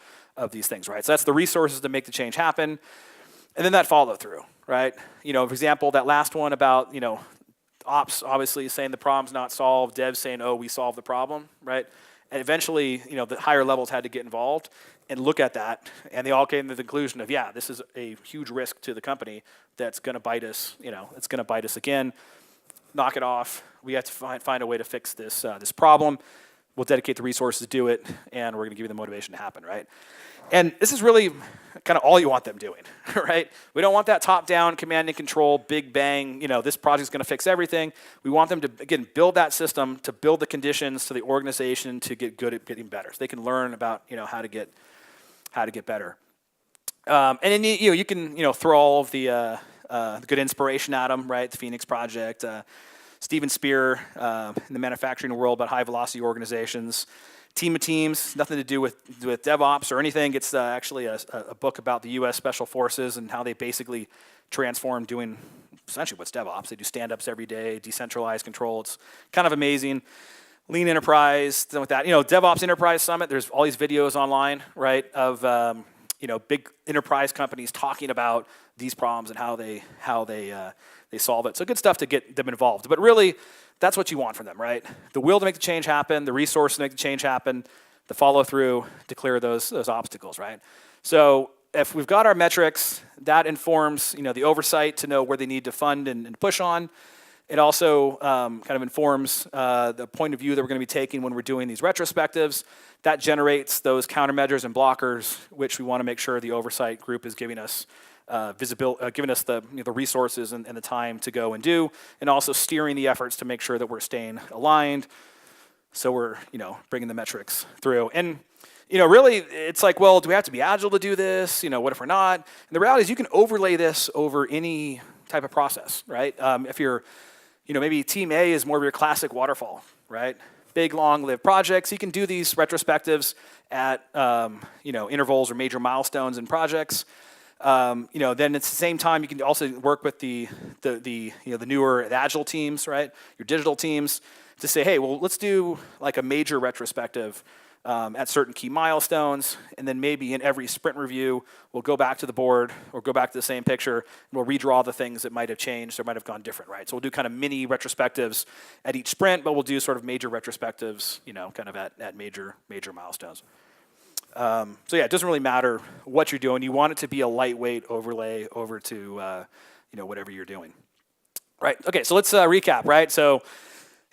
these things, right? So that's the resources to make the change happen. And then that follow through, right? For example, that last one about, ops obviously saying the problem's not solved, devs saying, oh, we solved the problem, right? And eventually, the higher levels had to get involved and look at that, and they all came to the conclusion of, yeah, this is a huge risk to the company that's going to bite us, it's going to bite us again. Knock it off. We have to find a way to fix this problem. We'll dedicate the resources to do it, and we're going to give you the motivation to happen, right? And this is really kind of all you want them doing, right? We don't want that top-down command and control, big bang, this project's going to fix everything. We want them to, again, build that system, to build the conditions to the organization to get good at getting better. So they can learn about, how to get better. And then, you can, throw all of the good inspiration at them, right? The Phoenix Project, Steven Spear in the manufacturing world about high-velocity organizations. Team of Teams, nothing to do with DevOps or anything. It's actually a book about the U.S. Special Forces and how they basically transform doing essentially what's DevOps. They do stand-ups every day, decentralized control. It's kind of amazing. Lean Enterprise, something like that. DevOps Enterprise Summit, there's all these videos online, right, of big enterprise companies talking about these problems and how they solve it. So good stuff to get them involved. But really, that's what you want from them, right? The will to make the change happen, the resource to make the change happen, the follow through to clear those obstacles, right? So if we've got our metrics, that informs the oversight to know where they need to fund and push on. It also kind of informs the point of view that we're going to be taking when we're doing these retrospectives. That generates those countermeasures and blockers, which we want to make sure the oversight group is giving us giving us the resources and the time to go and do, and also steering the efforts to make sure that we're staying aligned. So we're bringing the metrics through. And really, it's like, well, do we have to be agile to do this? What if we're not? And the reality is, you can overlay this over any type of process, right? If you're, maybe team A is more of your classic waterfall, right? Big, long-lived projects. You can do these retrospectives at, intervals or major milestones in projects. Then at the same time, you can also work with the newer agile teams, right? Your digital teams to say, hey, well, let's do like a major retrospective at certain key milestones, and then maybe in every sprint review, we'll go back to the board or go back to the same picture, and we'll redraw the things that might have changed or might have gone different, right? So we'll do kind of mini retrospectives at each sprint, but we'll do sort of major retrospectives, kind of at major milestones. So yeah, it doesn't really matter what you're doing. You want it to be a lightweight overlay over to whatever you're doing. Right. Okay. So let's recap. Right. So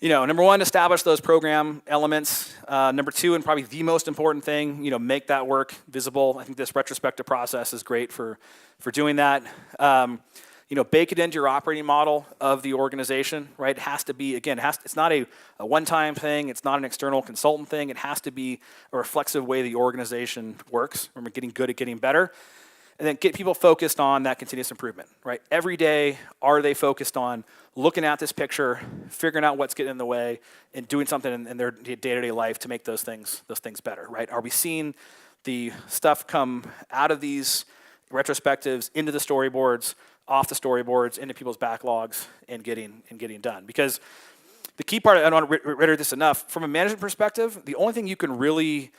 number one, establish those program elements. Number two, and probably the most important thing, make that work visible. I think this retrospective process is great for doing that. Bake it into your operating model of the organization, right? It has to be, again, it's not a one-time thing. It's not an external consultant thing. It has to be a reflexive way the organization works. Remember, getting good at getting better. And then get people focused on that continuous improvement, right? Every day, are they focused on looking at this picture, figuring out what's getting in the way, and doing something in their day-to-day life to make those things better, right? Are we seeing the stuff come out of these retrospectives into the storyboards, off the storyboards, into people's backlogs, and getting done? Because the key part, I don't want to reiterate this enough, from a management perspective, the only thing you can really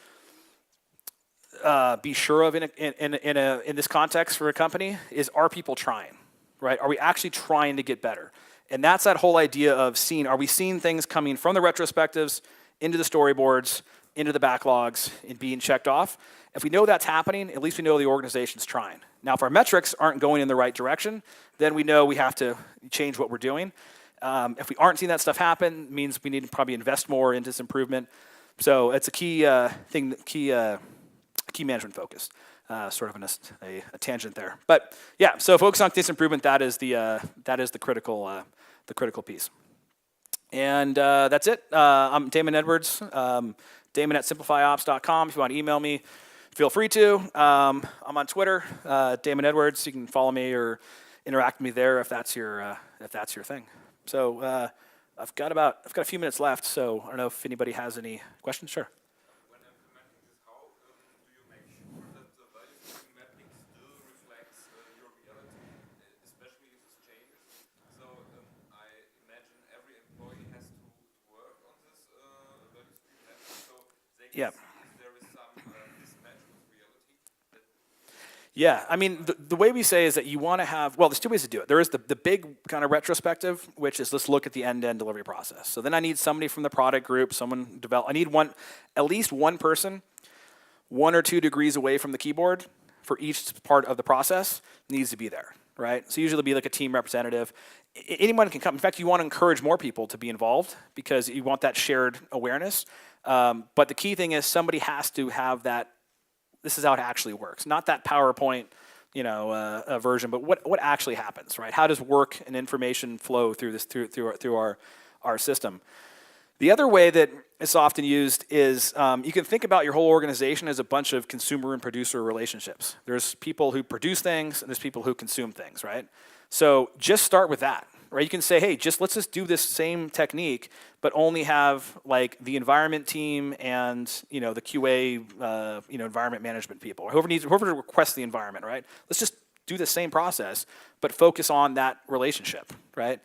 be sure of in this context for a company is, are people trying, right? Are we actually trying to get better? And that's that whole idea of are we seeing things coming from the retrospectives into the storyboards, into the backlogs, and being checked off? If we know that's happening, at least we know the organization's trying. Now, if our metrics aren't going in the right direction, then we know we have to change what we're doing. If we aren't seeing that stuff happen, it means we need to probably invest more into this improvement. So it's a key key management focus. Sort of a tangent there, but yeah. So focus on continuous improvement. That is the critical piece. And that's it. I'm Damon Edwards. Damon at simplifyops.com. If you want to email me, feel free to. I'm on Twitter, Damon Edwards. You can follow me or interact with me there if that's your thing. So I've got a few minutes left. So I don't know if anybody has any questions. Sure. Yeah. Yeah, I mean, the way we say is that you want to have, well, there's two ways to do it. There is the big kind of retrospective, which is let's look at the end-to-end delivery process. So then I need somebody from the product group, I need at least one person, 1 or 2 degrees away from the keyboard for each part of the process needs to be there, right? So usually it'll be like a team representative. Anyone can come. In fact, you want to encourage more people to be involved because you want that shared awareness. But the key thing is somebody has to have that. This is how it actually works, not that PowerPoint, version, but what actually happens, right? How does work and information flow through our system? The other way that it's often used is you can think about your whole organization as a bunch of consumer and producer relationships. There's people who produce things and there's people who consume things, right? So just start with that, right? You can say, hey, let's just do this same technique, but only have like the environment team and the QA, environment management people, or whoever requests the environment, right? Let's just do the same process, but focus on that relationship, right?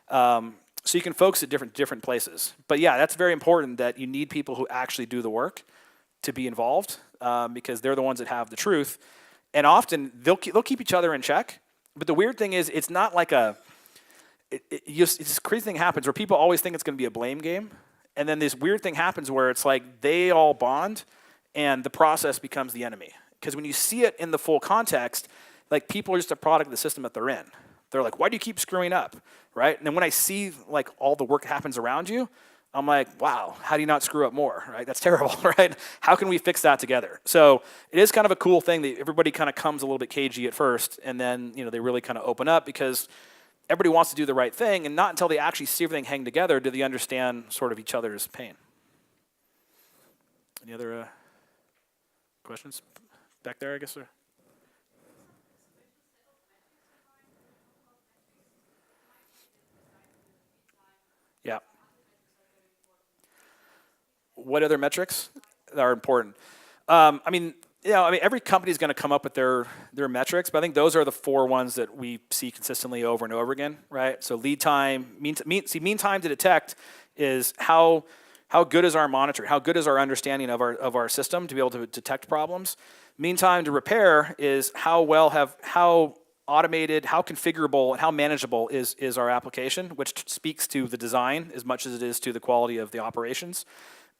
So you can focus at different places. But yeah, that's very important that you need people who actually do the work to be involved because they're the ones that have the truth. And often they'll keep each other in check. But the weird thing is it's not like this crazy thing happens where people always think it's going to be a blame game. And then this weird thing happens where it's like they all bond and the process becomes the enemy. Because when you see it in the full context, like people are just a product of the system that they're in. They're like, why do you keep screwing up, right? And then when I see like all the work that happens around you, I'm like, wow, how do you not screw up more, right? That's terrible, right? How can we fix that together? So it is kind of a cool thing that everybody kind of comes a little bit cagey at first, and then they really kind of open up because everybody wants to do the right thing, and not until they actually see everything hang together do they understand sort of each other's pain. Any other questions back there, I guess? Or? Yeah. What other metrics are important? Every company is going to come up with their metrics, but I think those are the 4 ones that we see consistently over and over again, right? So lead time, mean time to detect is how good is our monitoring, how good is our understanding of our system to be able to detect problems. Mean time to repair is how automated, how configurable, and how manageable is our application, which speaks to the design as much as it is to the quality of the operations.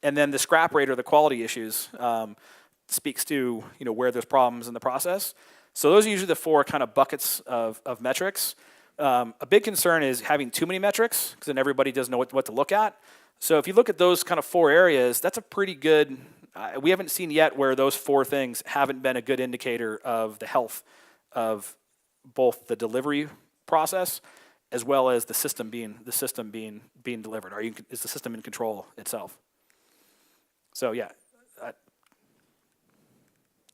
And then the scrap rate or the quality issues speaks to where there's problems in the process. So those are usually the 4 kind of buckets of metrics. A big concern is having too many metrics, because then everybody doesn't know what to look at. So if you look at those kind of 4 areas, that's a pretty good, we haven't seen yet where those 4 things haven't been a good indicator of the health of both the delivery process as well as the system being delivered. Is the system in control itself? So yeah.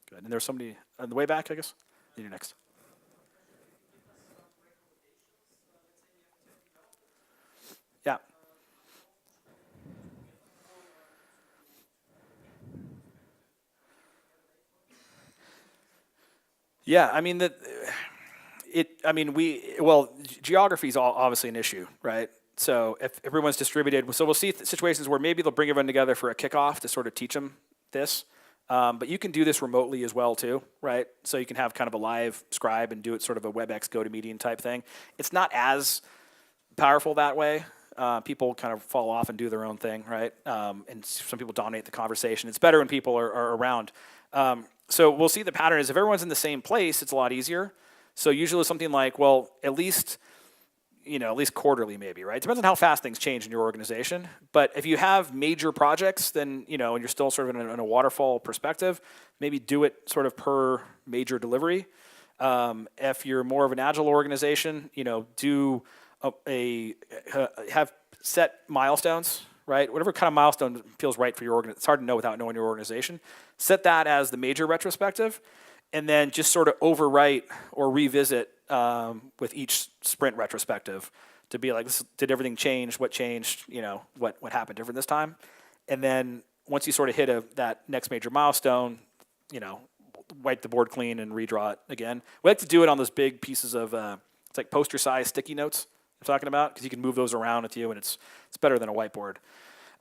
Good. And there's somebody on the way back, I guess? You're next. Yeah. Yeah, I mean geography is obviously an issue, right? So if everyone's distributed, so we'll see situations where maybe they'll bring everyone together for a kickoff to sort of teach them this. But you can do this remotely as well too, right? So you can have kind of a live scribe and do it sort of a WebEx GoToMeeting type thing. It's not as powerful that way. People kind of fall off and do their own thing, right? And some people dominate the conversation. It's better when people are around. So we'll see the pattern is if everyone's in the same place, it's a lot easier. So usually something like, well, at least quarterly maybe, right? It depends on how fast things change in your organization. But if you have major projects, then, and you're still sort of in a waterfall perspective, maybe do it sort of per major delivery. If you're more of an agile organization, do have set milestones, right? Whatever kind of milestone feels right for your organization. It's hard to know without knowing your organization. Set that as the major retrospective, and then just sort of overwrite or revisit with each sprint retrospective to be like, did everything change? What changed? What happened different this time? And then once you sort of hit that next major milestone, wipe the board clean and redraw it again. We like to do it on those big pieces of, it's like poster size sticky notes I'm talking about, because you can move those around with you, and it's better than a whiteboard.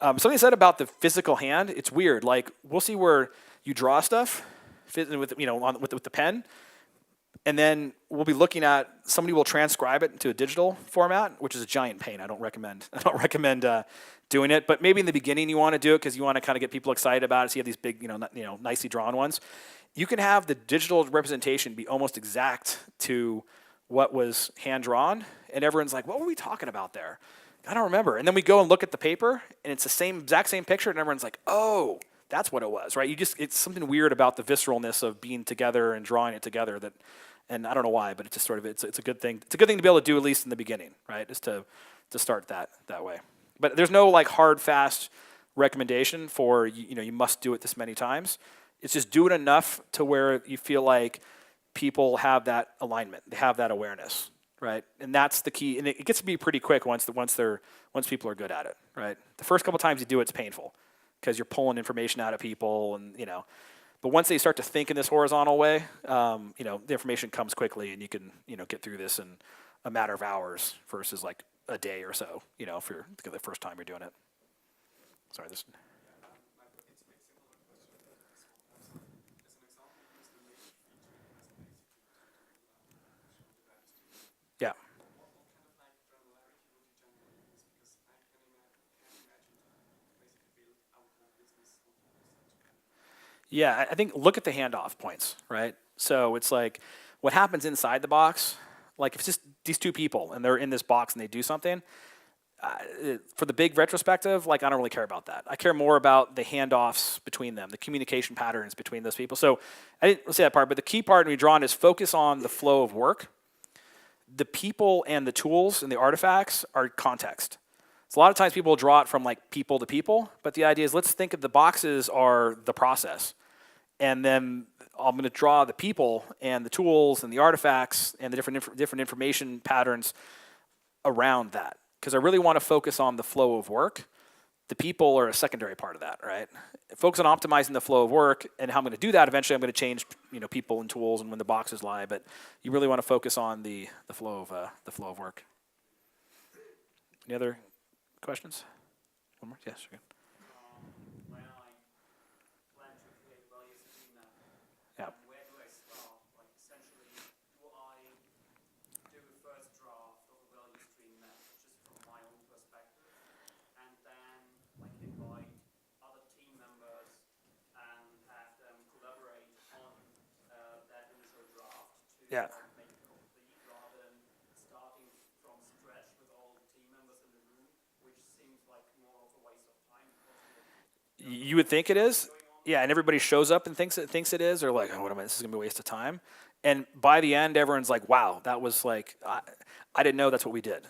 Something said about the physical hand, it's weird. Like, we'll see where you draw stuff with the pen, and then we'll be looking at, somebody will transcribe it into a digital format, which is a giant pain. I don't recommend doing it, but maybe in the beginning you want to do it because you want to kind of get people excited about it. So you have these big, nicely drawn ones. You can have the digital representation be almost exact to what was hand drawn, and everyone's like, what were we talking about there? I don't remember. And then we go and look at the paper, and it's the exact same picture, and everyone's like, oh, that's what it was, right? It's something weird about the visceralness of being together and drawing it together that, and I don't know why, but it's just sort of, it's a good thing. It's a good thing to be able to do, at least in the beginning, right? Is to start that way. But there's no like hard, fast recommendation for, you must do it this many times. It's just do it enough to where you feel like people have that alignment, they have that awareness, right? And that's the key. And it gets to be pretty quick once people are good at it, right? The first couple times you do it's painful because you're pulling information out of people, and But once they start to think in this horizontal way, the information comes quickly, and you can get through this in a matter of hours versus like a day or so, for the first time you're doing it. Sorry, this. Yeah. Yeah, I think look at the handoff points, right? So it's like what happens inside the box. Like if it's just these 2 people and they're in this box and they do something, for the big retrospective, like I don't really care about that. I care more about the handoffs between them, the communication patterns between those people. So I didn't say that part, but the key part when we draw on is focus on the flow of work. The people and the tools and the artifacts are context. So a lot of times people draw it from like people to people, but the idea is let's think of the boxes are the process. And then I'm going to draw the people and the tools and the artifacts and the different information patterns around that. Because I really want to focus on the flow of work. The people are a secondary part of that, right? Focus on optimizing the flow of work, and how I'm going to do that. Eventually, I'm going to change, people and tools and when the boxes lie. But you really want to focus on the flow of work. Any other questions? One more? Yes. Okay. Yeah. Where do I start? Like essentially, do I do a first draft of a value stream map just from my own perspective, and then like invite other team members and have them collaborate Yeah. make it complete rather than starting from scratch with all team members in the room, which seems like more of a waste of time because You would think it is. Yeah, and everybody shows up and thinks it is, or like, oh, what am I? This is gonna be a waste of time. And by the end, everyone's like, wow, that was like, I didn't know that's what we did,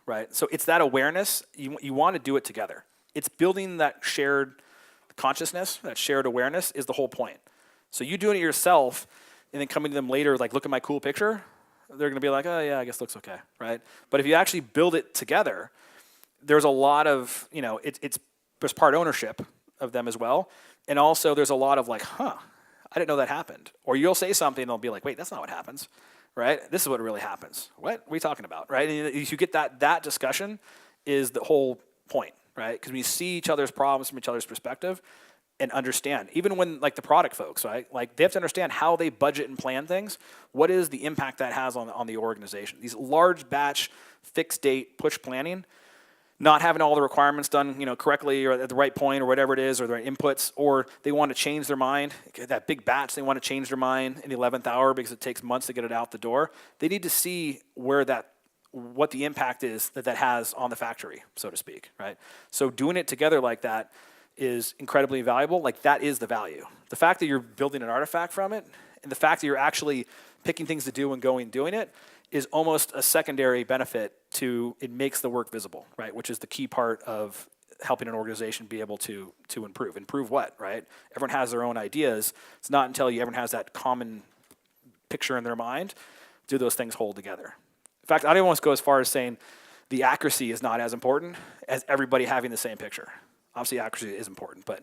right? So it's that awareness. You want to do it together. It's building that shared consciousness, that shared awareness is the whole point. So you doing it yourself, and then coming to them later, like, look at my cool picture. They're gonna be like, oh yeah, I guess it looks okay, right? But if you actually build it together, there's a lot of, there's part ownership of them as well. And also there's a lot of like, I didn't know that happened. Or you'll say something and they'll be like, wait, that's not what happens, right? This is what really happens. What are we talking about, right? And you get that discussion is the whole point, right? Because when you see each other's problems from each other's perspective and understand, even when like the product folks, right? Like they have to understand how they budget and plan things. What is the impact that has on the organization? These large batch, fixed date, push planning, not having all the requirements done, correctly or at the right point or whatever it is, or the right inputs, or they want to change their mind. That big batch, they want to change their mind in the 11th hour because it takes months to get it out the door. They need to see what the impact is that has on the factory, so to speak, right? So doing it together like that is incredibly valuable. Like that is the value. The fact that you're building an artifact from it, and the fact that you're actually picking things to do and doing it, is almost a secondary benefit to, it makes the work visible, right? Which is the key part of helping an organization be able to improve. Improve what, right? Everyone has their own ideas. It's not until everyone has that common picture in their mind do those things hold together. In fact, I don't almost go as far as saying the accuracy is not as important as everybody having the same picture. Obviously, accuracy is important, but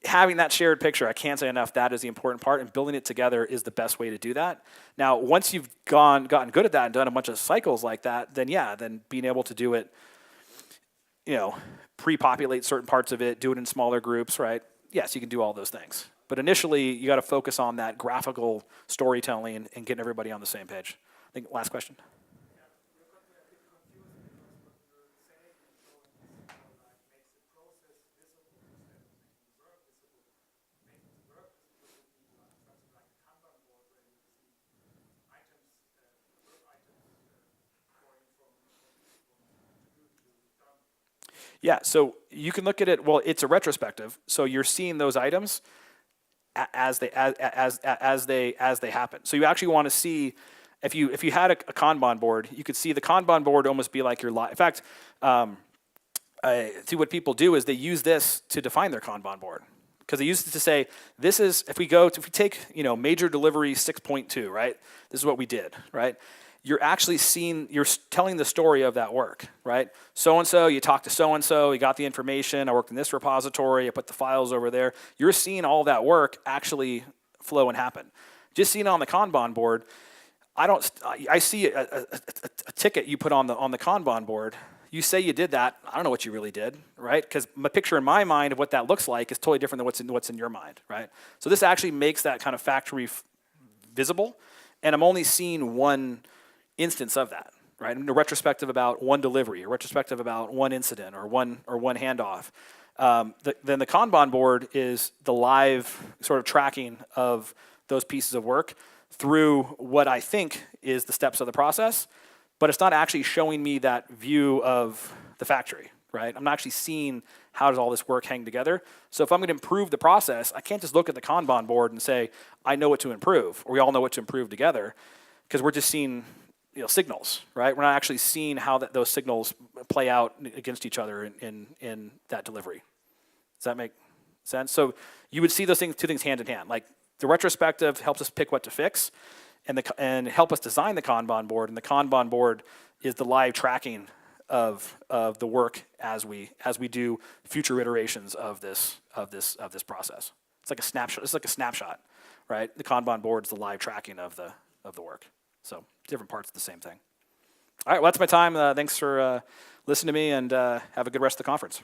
having that shared picture, I can't say enough, that is the important part, and building it together is the best way to do that. Now, once you've gotten good at that and done a bunch of cycles like that, then being able to do it, pre-populate certain parts of it, do it in smaller groups, right? Yes, you can do all those things. But initially, you got to focus on that graphical storytelling and getting everybody on the same page. I think, last question. Yeah, so you can look at it. Well, it's a retrospective, so you're seeing those items as they happen. So you actually want to see, if you had a Kanban board, you could see the Kanban board almost be like your live. In fact, see what people do is they use this to define their Kanban board, because they use it to say, this is, if we take major delivery 6.2, right? This is what we did, right? You're telling the story of that work, right? So-and-so, you talked to so-and-so, you got the information, I worked in this repository, I put the files over there. You're seeing all that work actually flow and happen. Just seeing it on the Kanban board, I see a ticket you put on the Kanban board. You say you did that, I don't know what you really did, right? Because my picture in my mind of what that looks like is totally different than what's in your mind, right? So this actually makes that kind of factory visible, and I'm only seeing one instance of that, right? A retrospective about one delivery, a retrospective about one incident or one handoff. Then the Kanban board is the live sort of tracking of those pieces of work through what I think is the steps of the process, but it's not actually showing me that view of the factory, right? I'm not actually seeing how does all this work hang together. So if I'm going to improve the process, I can't just look at the Kanban board and say, I know what to improve, or we all know what to improve together, because we're just seeing signals, right? We're not actually seeing how those signals play out against each other in that delivery. Does that make sense? So you would see those two things hand in hand. Like the retrospective helps us pick what to fix, and help us design the Kanban board. And the Kanban board is the live tracking of the work as we do future iterations of this process. It's like a snapshot. It's like a snapshot, right? The Kanban board is the live tracking of the work. So different parts of the same thing. All right, well, that's my time. Thanks for listening to me, and have a good rest of the conference.